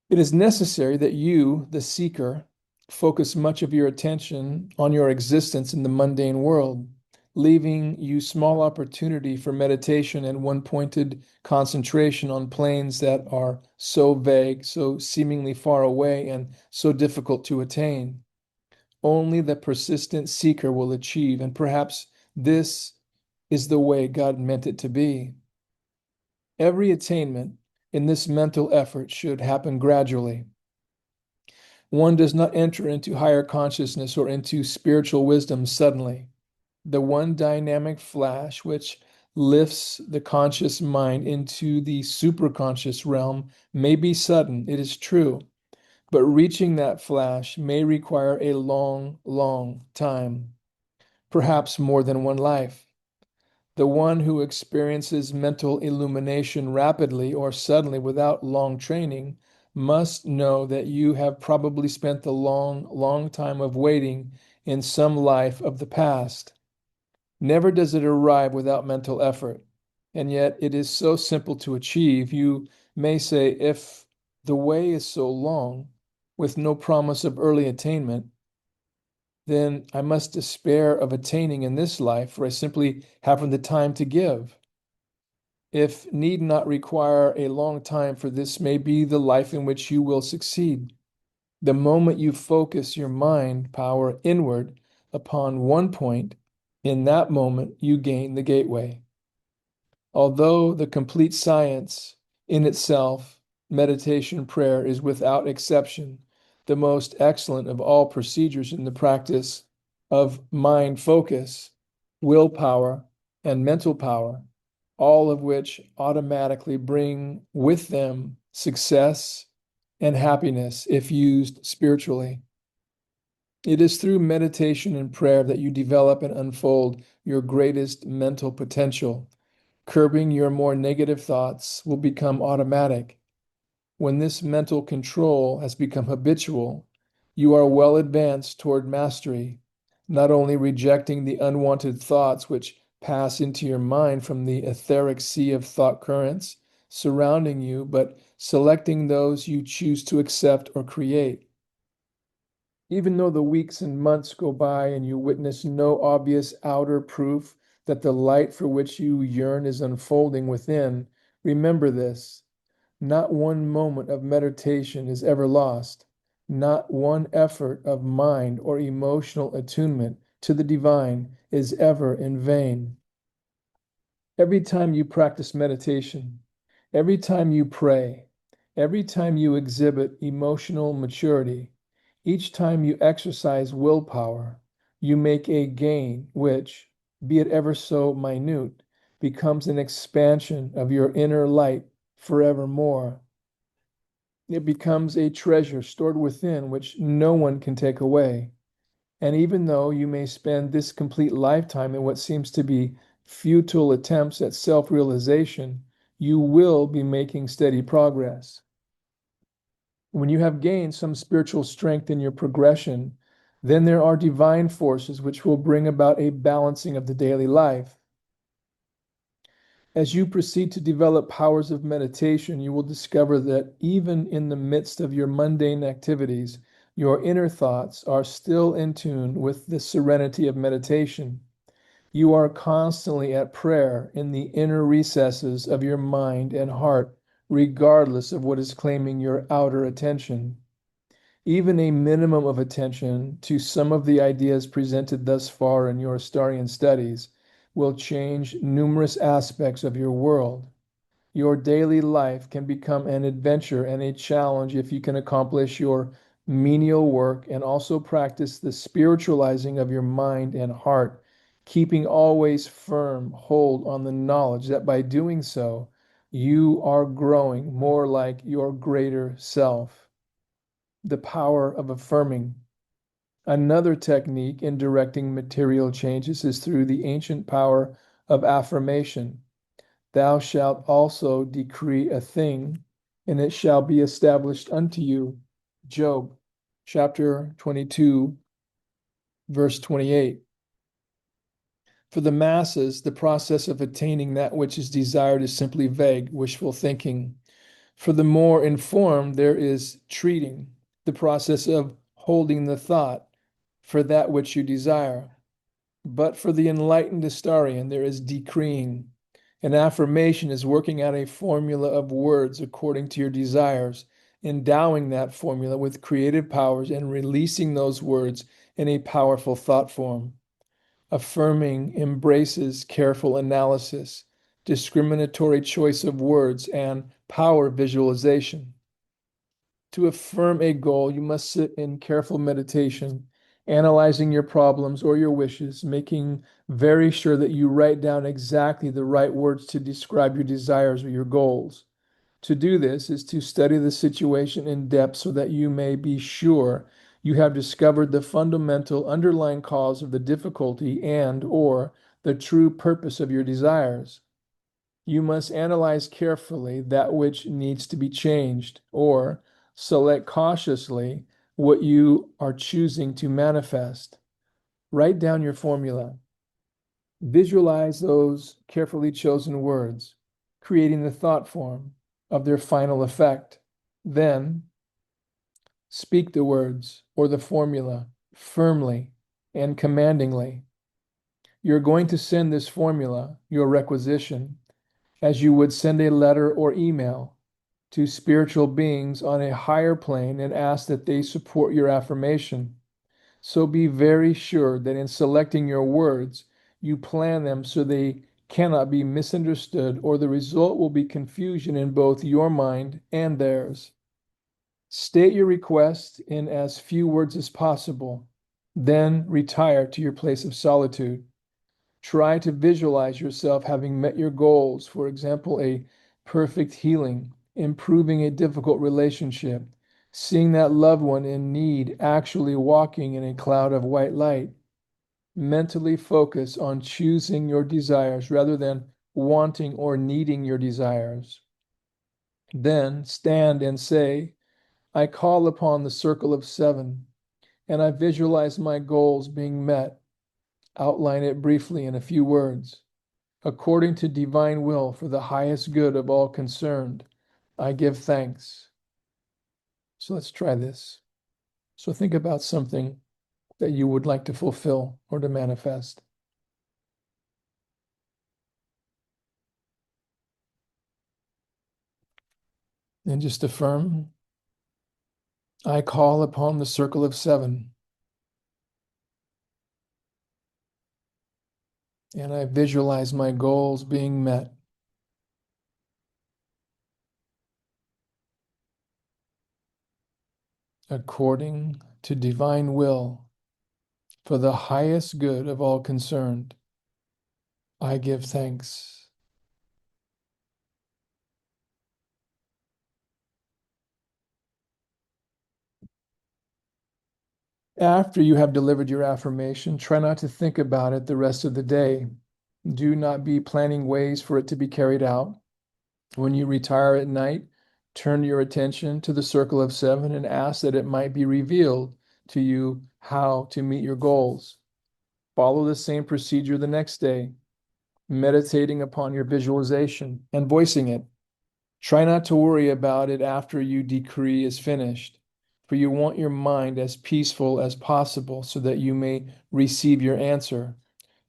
It is necessary that you, the seeker, focus much of your attention on your existence in the mundane world, leaving you small opportunity for meditation and one-pointed concentration on planes that are so vague, so seemingly far away, and so difficult to attain. Only the persistent seeker will achieve, and perhaps this is the way God meant it to be. Every attainment in this mental effort should happen gradually. One does not enter into higher consciousness or into spiritual wisdom suddenly. The one dynamic flash which lifts the conscious mind into the superconscious realm may be sudden, it is true, but reaching that flash may require a long, long time, perhaps more than one life. The one who experiences mental illumination rapidly or suddenly without long training must know that you have probably spent the long, long time of waiting in some life of the past. Never does it arrive without mental effort, and yet it is so simple to achieve. You may say, if the way is so long, with no promise of early attainment, then I must despair of attaining in this life, for I simply haven't the time to give. If need not require a long time, for this may be the life in which you will succeed. The moment you focus your mind power inward upon one point, in that moment you gain the gateway. Although the complete science in itself, meditation prayer is without exception the most excellent of all procedures in the practice of mind focus, willpower, and mental power, all of which automatically bring with them success and happiness if used spiritually. It is through meditation and prayer that you develop and unfold your greatest mental potential. Curbing your more negative thoughts will become automatic. When this mental control has become habitual, you are well advanced toward mastery, not only rejecting the unwanted thoughts which pass into your mind from the etheric sea of thought currents surrounding you, but selecting those you choose to accept or create. Even though the weeks and months go by and you witness no obvious outer proof that the light for which you yearn is unfolding within, remember this. Not one moment of meditation is ever lost. Not one effort of mind or emotional attunement to the divine is ever in vain. Every time you practice meditation, every time you pray, every time you exhibit emotional maturity, each time you exercise willpower, you make a gain which, be it ever so minute, becomes an expansion of your inner light forevermore. It becomes a treasure stored within which no one can take away. And even though you may spend this complete lifetime in what seems to be futile attempts at self-realization, you will be making steady progress. When you have gained some spiritual strength in your progression, then there are divine forces which will bring about a balancing of the daily life. As you proceed to develop powers of meditation, you will discover that even in the midst of your mundane activities, your inner thoughts are still in tune with the serenity of meditation. You are constantly at prayer in the inner recesses of your mind and heart, regardless of what is claiming your outer attention. Even a minimum of attention to some of the ideas presented thus far in your Astarian studies will change numerous aspects of your world. Your daily life can become an adventure and a challenge if you can accomplish your menial work and also practice the spiritualizing of your mind and heart, keeping always firm hold on the knowledge that by doing so, you are growing more like your greater self. The power of affirming. Another technique in directing material changes is through the ancient power of affirmation. Thou shalt also decree a thing, and it shall be established unto you. Job chapter 22, verse 28. For the masses, the process of attaining that which is desired is simply vague, wishful thinking. For the more informed, there is treating, the process of holding the thought for that which you desire. But for the enlightened Astarian, there is decreeing. An affirmation is working out a formula of words according to your desires, endowing that formula with creative powers and releasing those words in a powerful thought form. Affirming embraces careful analysis, discriminatory choice of words, and power visualization. To affirm a goal, you must sit in careful meditation, analyzing your problems or your wishes, making very sure that you write down exactly the right words to describe your desires or your goals. To do this is to study the situation in depth so that you may be sure you have discovered the fundamental underlying cause of the difficulty and or the true purpose of your desires. You must analyze carefully that which needs to be changed or select cautiously what you are choosing to manifest. Write down your formula. Visualize those carefully chosen words, creating the thought form of their final effect. Then, speak the words or the formula firmly and commandingly. You're going to send this formula, your requisition, as you would send a letter or email to spiritual beings on a higher plane and ask that they support your affirmation. So be very sure that in selecting your words, you plan them so they cannot be misunderstood, or the result will be confusion in both your mind and theirs. State your request in as few words as possible, then retire to your place of solitude. Try to visualize yourself having met your goals, for example, a perfect healing, improving a difficult relationship, seeing that loved one in need actually walking in a cloud of white light. Mentally focus on choosing your desires rather than wanting or needing your desires. Then stand and say, I call upon the circle of seven, and I visualize my goals being met. Outline it briefly in a few words. According to divine will for the highest good of all concerned, I give thanks. So let's try this. So think about something that you would like to fulfill or to manifest. And just affirm, I call upon the circle of seven, and I visualize my goals being met. According to divine will, for the highest good of all concerned, I give thanks. After you have delivered your affirmation, try not to think about it the rest of the day. Do not be planning ways for it to be carried out. When you retire at night, turn your attention to the circle of seven and ask that it might be revealed to you how to meet your goals. Follow the same procedure the next day, meditating upon your visualization and voicing it. Try not to worry about it after your decree is finished, for you want your mind as peaceful as possible so that you may receive your answer.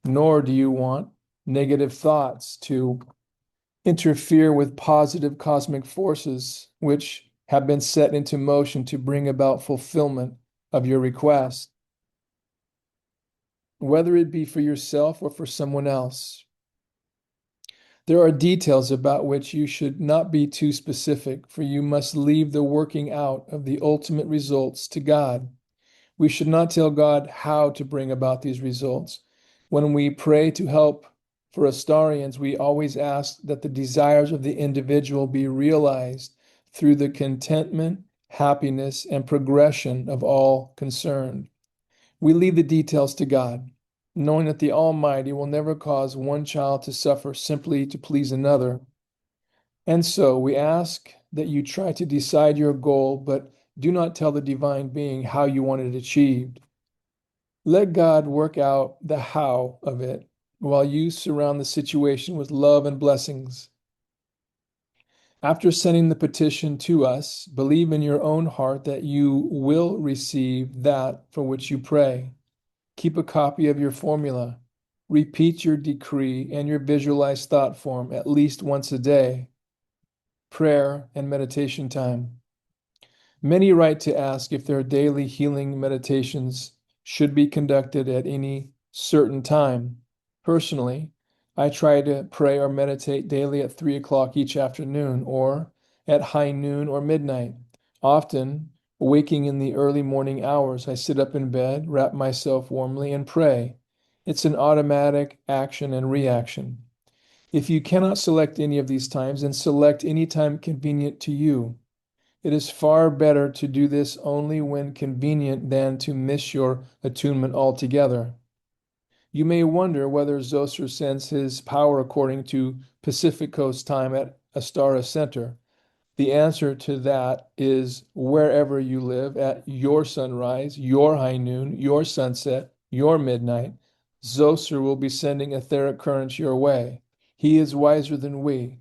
Nor do you want negative thoughts to interfere with positive cosmic forces which have been set into motion to bring about fulfillment of your request, whether it be for yourself or for someone else. There are details about which you should not be too specific, for you must leave the working out of the ultimate results to God. We should not tell God how to bring about these results. When we pray to help for Astarians, we always ask that the desires of the individual be realized through the contentment, happiness, and progression of all concerned. We leave the details to God, knowing that the Almighty will never cause one child to suffer simply to please another. And so we ask that you try to decide your goal, but do not tell the divine being how you want it achieved. Let God work out the how of it while you surround the situation with love and blessings. After sending the petition to us, believe in your own heart that you will receive that for which you pray. Keep a copy of your formula. Repeat your decree and your visualized thought form at least once a day. Prayer and meditation time. Many write to ask if their daily healing meditations should be conducted at any certain time. Personally, I try to pray or meditate daily at 3 o'clock each afternoon or at high noon or midnight. Often, waking in the early morning hours, I sit up in bed, wrap myself warmly, and pray. It's an automatic action and reaction. If you cannot select any of these times, then select any time convenient to you. It is far better to do this only when convenient than to miss your attunement altogether. You may wonder whether Zoser sends his power according to Pacific Coast time at Astara Center. The answer to that is wherever you live, at your sunrise, your high noon, your sunset, your midnight, Zoser will be sending etheric currents your way. He is wiser than we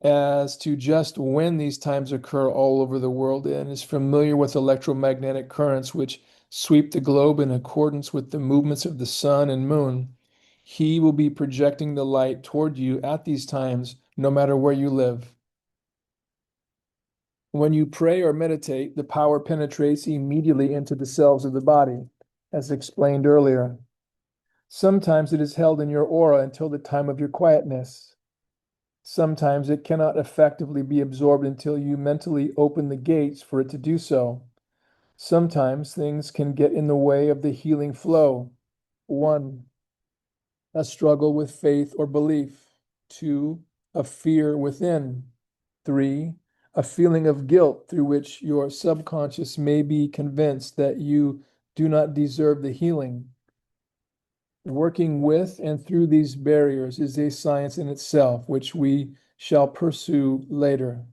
as to just when these times occur all over the world and is familiar with electromagnetic currents which sweep the globe in accordance with the movements of the sun and moon. He will be projecting the light toward you at these times, no matter where you live. When you pray or meditate, the power penetrates immediately into the cells of the body, as explained earlier. Sometimes it is held in your aura until the time of your quietness. Sometimes it cannot effectively be absorbed until you mentally open the gates for it to do so. Sometimes things can get in the way of the healing flow. 1. A struggle with faith or belief. 2. A fear within. 3. A feeling of guilt through which your subconscious may be convinced that you do not deserve the healing. Working with and through these barriers is a science in itself, which we shall pursue later.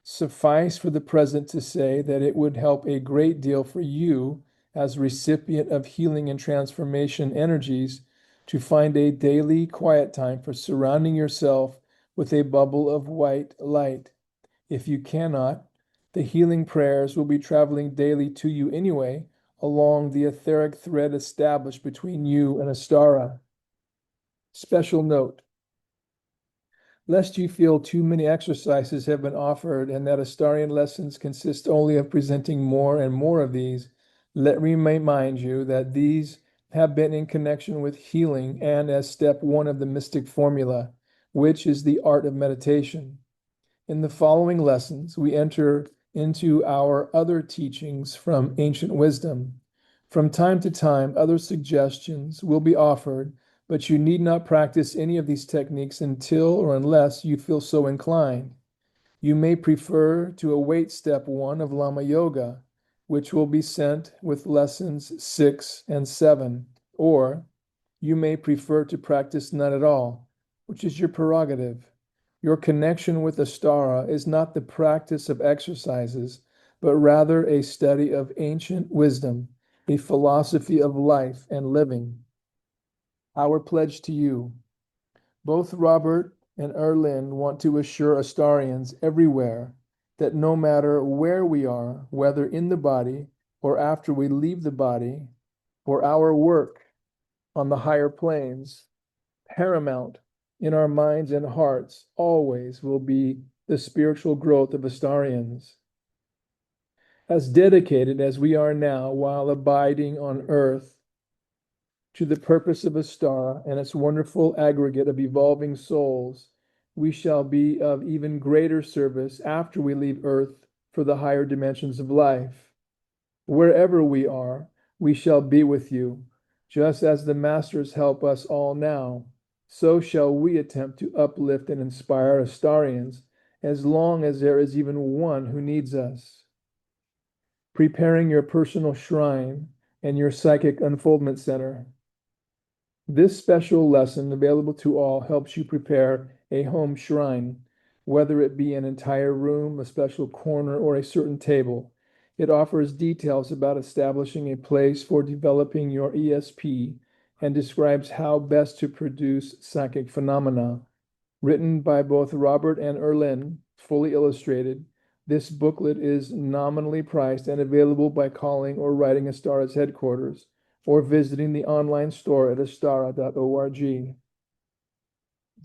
Suffice for the present to say that it would help a great deal for you as recipient of healing and transformation energies to find a daily quiet time for surrounding yourself with a bubble of white light. If you cannot, the healing prayers will be traveling daily to you anyway, along the etheric thread established between you and Astara. Special note: Lest you feel too many exercises have been offered and that Astarian lessons consist only of presenting more and more of these, let me remind you that these have been in connection with healing and as step one of the mystic formula, which is the art of meditation. In the following lessons, we enter into our other teachings from ancient wisdom. From time to time, other suggestions will be offered, but you need not practice any of these techniques until or unless you feel so inclined. You may prefer to await step one of Lama Yoga, which will be sent with lessons 6 and 7, or you may prefer to practice none at all, which is your prerogative. Your connection with Astara is not the practice of exercises, but rather a study of ancient wisdom, a philosophy of life and living. Our pledge to you. Both Robert and Earlyne want to assure Astarians everywhere that no matter where we are, whether in the body or after we leave the body, or our work on the higher planes, paramount in our minds and hearts always will be the spiritual growth of Astarians. As dedicated as we are now while abiding on earth to the purpose of Astara and its wonderful aggregate of evolving souls, we shall be of even greater service after we leave earth for the higher dimensions of life. Wherever we are, we shall be with you, just as the masters help us all now. So shall we attempt to uplift and inspire Astarians as long as there is even one who needs us. Preparing your personal shrine and your psychic unfoldment center. This special lesson available to all helps you prepare a home shrine, whether it be an entire room, a special corner, or a certain table. It offers details about establishing a place for developing your ESP and describes how best to produce psychic phenomena. Written by both Robert and Earlyne, fully illustrated, this booklet is nominally priced and available by calling or writing Astara's headquarters or visiting the online store at astara.org.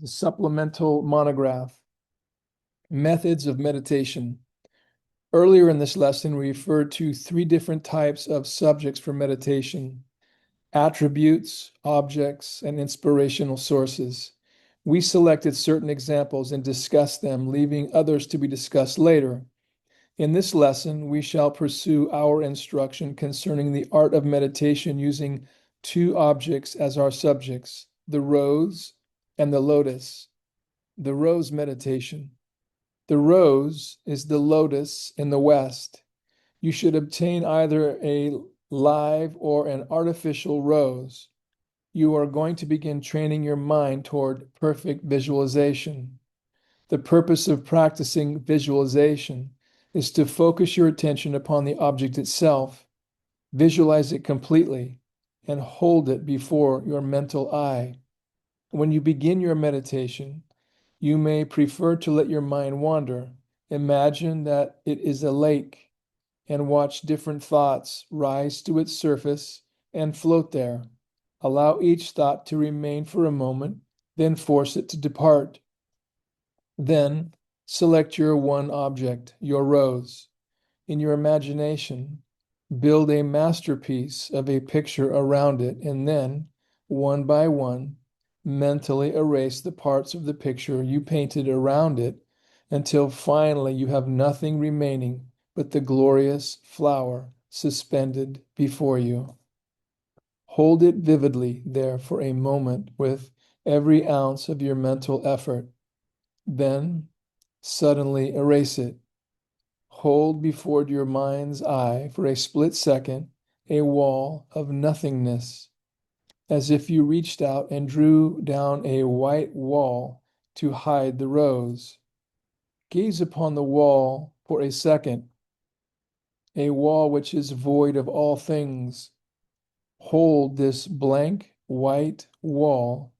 The supplemental monograph, Methods of Meditation. Earlier in this lesson, we referred to 3 different types of subjects for meditation: attributes, objects, and inspirational sources. We selected certain examples and discussed them, leaving others to be discussed later. In this lesson, we shall pursue our instruction concerning the art of meditation using 2 objects as our subjects, the rose and the lotus. The rose meditation. The rose is the lotus in the West. You should obtain either a live or an artificial rose. You are going to begin training your mind toward perfect visualization. The purpose of practicing visualization is to focus your attention upon the object itself, visualize it completely, and hold it before your mental eye. When you begin your meditation, you may prefer to let your mind wander. Imagine that it is a lake and watch different thoughts rise to its surface and float there. Allow each thought to remain for a moment, then force it to depart. Then select your one object, your rose. In your imagination, build a masterpiece of a picture around it, and then, one by one, mentally erase the parts of the picture you painted around it until finally you have nothing remaining but the glorious flower suspended before you. Hold it vividly there for a moment with every ounce of your mental effort. Then suddenly erase it. Hold before your mind's eye for a split second a wall of nothingness, as if you reached out and drew down a white wall to hide the rose. Gaze upon the wall for a second, a wall which is void of all things. Hold this blank white wall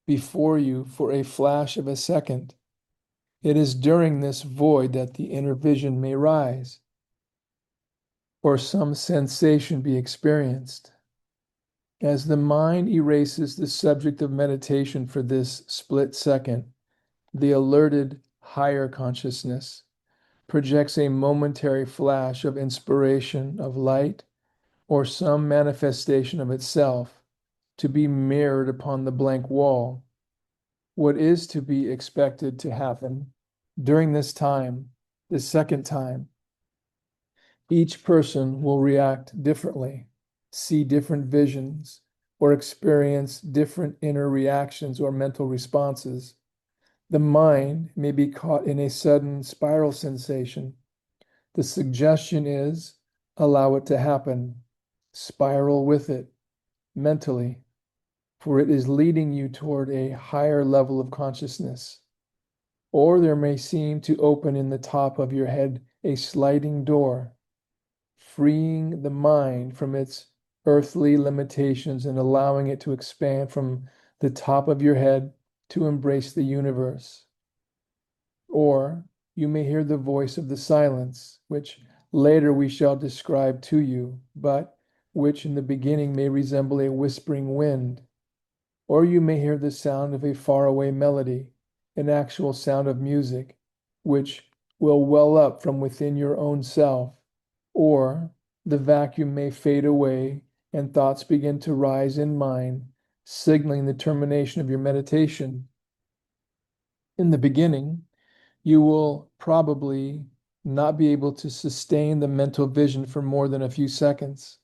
before you for a flash of a second. It is during this void that the inner vision may rise, or some sensation be experienced. As the mind erases the subject of meditation for this split second, The alerted higher consciousness projects a momentary flash of inspiration, of light, or some manifestation of itself to be mirrored upon the blank wall. What is to be expected to happen during this time, the second time? Each person will react differently, see different visions, or experience different inner reactions or mental responses. The mind may be caught in a sudden spiral sensation. The suggestion is allow it to happen, spiral with it mentally, for it is leading you toward a higher level of consciousness. Or there may seem to open in the top of your head a sliding door, freeing the mind from its earthly limitations and allowing it to expand from the top of your head to embrace the universe. Or you may hear the voice of the silence, which later we shall describe to you, but which in the beginning may resemble a whispering wind. Or you may hear the sound of a faraway melody, an actual sound of music, which will well up from within your own self. Or the vacuum may fade away and thoughts begin to rise in mind, signaling the termination of your meditation. In the beginning, you will probably not be able to sustain the mental vision for more than a few seconds.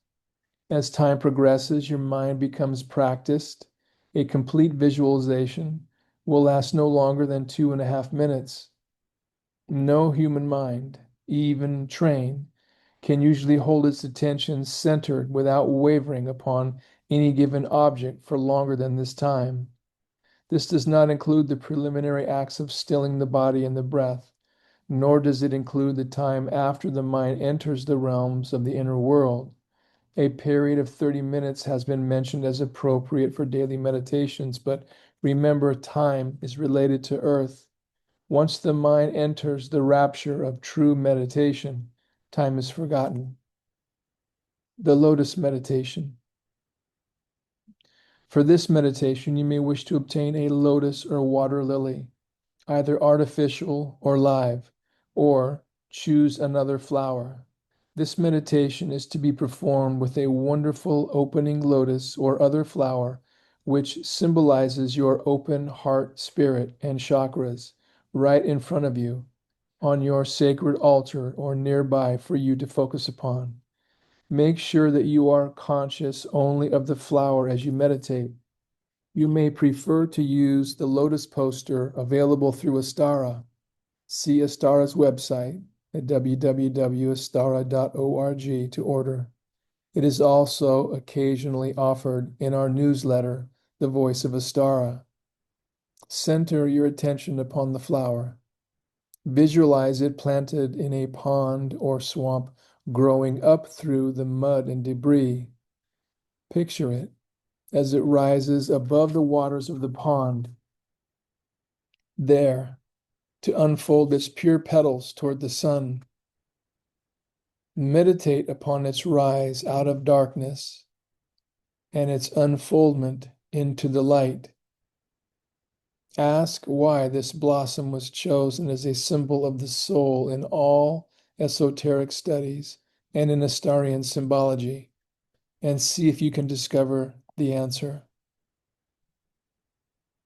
As time progresses, your mind becomes practiced. A complete visualization will last no longer than 2.5 minutes. No human mind, even trained, can usually hold its attention centered without wavering upon any given object for longer than this time. This does not include the preliminary acts of stilling the body and the breath, nor does it include the time after the mind enters the realms of the inner world. A period of 30 minutes has been mentioned as appropriate for daily meditations, but remember, time is related to earth. Once the mind enters the rapture of true meditation, time is forgotten. The Lotus Meditation. For this meditation, you may wish to obtain a lotus or water lily, either artificial or live, or choose another flower. This meditation is to be performed with a wonderful opening lotus or other flower, which symbolizes your open heart, spirit, and chakras, right in front of you, on your sacred altar or nearby for you to focus upon. Make sure that you are conscious only of the flower as you meditate. You may prefer to use the lotus poster available through Astara. See Astara's website at www.astara.org to order. It is also occasionally offered in our newsletter, The Voice of Astara. Center your attention upon the flower. Visualize it planted in a pond or swamp, growing up through the mud and debris. Picture it as it rises above the waters of the pond, there to unfold its pure petals toward the sun. Meditate upon its rise out of darkness and its unfoldment into the light. Ask why this blossom was chosen as a symbol of the soul in all esoteric studies and in Astarian symbology, and see if you can discover the answer.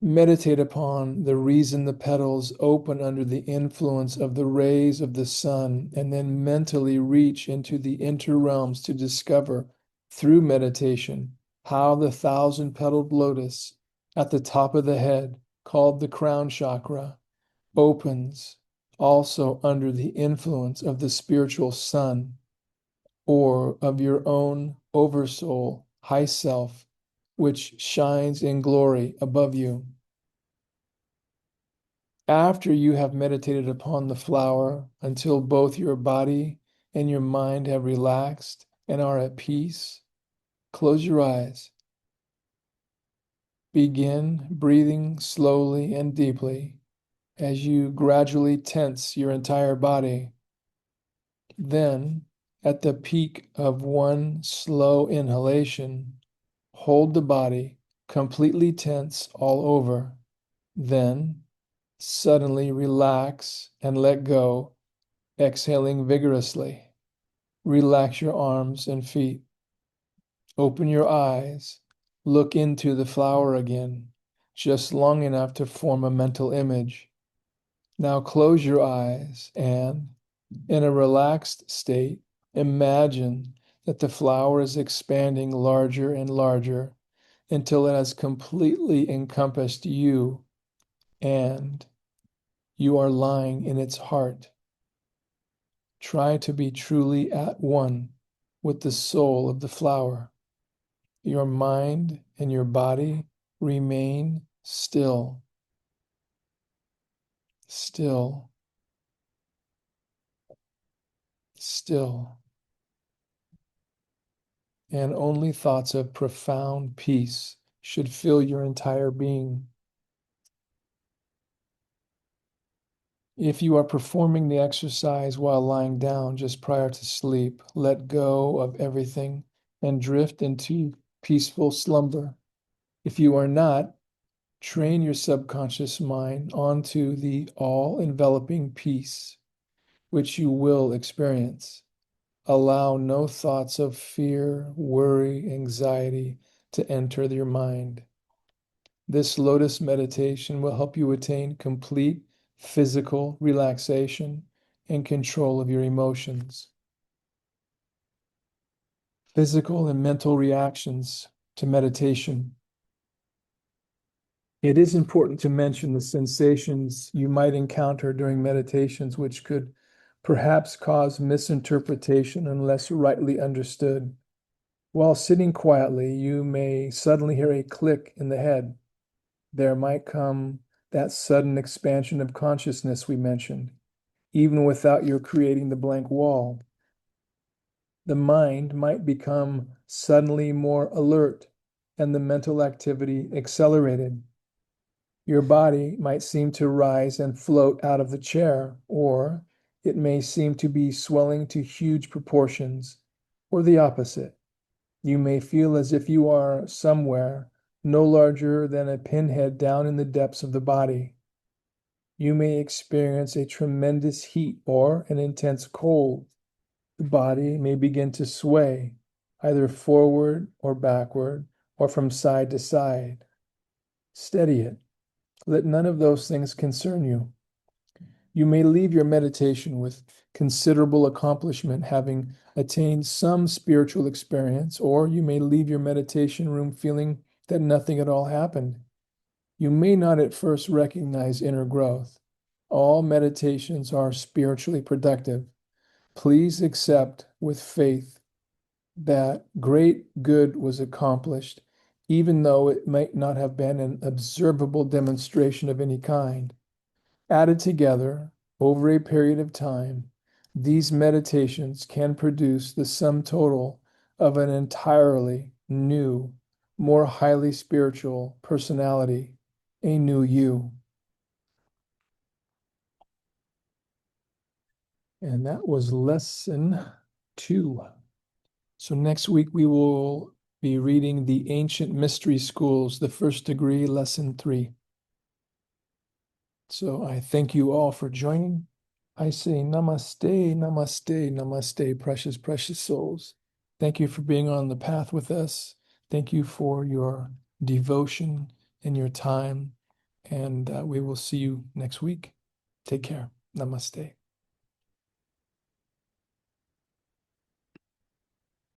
Meditate upon the reason the petals open under the influence of the rays of the sun, and then mentally reach into the interrealms to discover, through meditation, how the thousand-petaled lotus at the top of the head, called the crown chakra, opens also under the influence of the spiritual sun, or of your own oversoul, high self, which shines in glory above you. After you have meditated upon the flower until both your body and your mind have relaxed and are at peace, close your eyes. Begin breathing slowly and deeply as you gradually tense your entire body. Then, at the peak of one slow inhalation, hold the body completely tense all over. Then, Suddenly relax and let go, exhaling vigorously. Relax your arms and feet. Open your eyes. Look into the flower again, just long enough to form a mental image. Now close your eyes and, in a relaxed state, imagine that the flower is expanding larger and larger until it has completely encompassed you and you are lying in its heart. Try to be truly at one with the soul of the flower. Your mind and your body remain still, still, still, and only thoughts of profound peace should fill your entire being. If you are performing the exercise while lying down just prior to sleep, let go of everything and drift into peaceful slumber. If you are not, train your subconscious mind onto the all-enveloping peace, which you will experience. Allow no thoughts of fear, worry, anxiety to enter your mind. This lotus meditation will help you attain complete physical relaxation and control of your emotions. Physical and mental reactions to meditation. It is important to mention the sensations you might encounter during meditations, which could perhaps cause misinterpretation unless rightly understood. While sitting quietly, you may suddenly hear a click in the head. There might come that sudden expansion of consciousness we mentioned, even without your creating the blank wall. The mind might become suddenly more alert and the mental activity accelerated. Your body might seem to rise and float out of the chair, or it may seem to be swelling to huge proportions, or the opposite. You may feel as if you are somewhere no larger than a pinhead down in the depths of the body. You may experience a tremendous heat or an intense cold. The body may begin to sway, either forward or backward, or from side to side. Steady it. Let none of those things concern you. You may leave your meditation with considerable accomplishment, having attained some spiritual experience, or you may leave your meditation room feeling that nothing at all happened. You may not at first recognize inner growth. All meditations are spiritually productive. Please accept with faith that great good was accomplished, even though it might not have been an observable demonstration of any kind. Added together over a period of time, these meditations can produce the sum total of an entirely new, more highly spiritual personality, a new you. And that was lesson 2. So next week we will be reading the Ancient Mystery Schools, the first degree, lesson 3. So I thank you all for joining. I say namaste, namaste, namaste, precious, precious souls. Thank you for being on the path with us. Thank you for your devotion and your time. And we will see you next week. Take care. Namaste.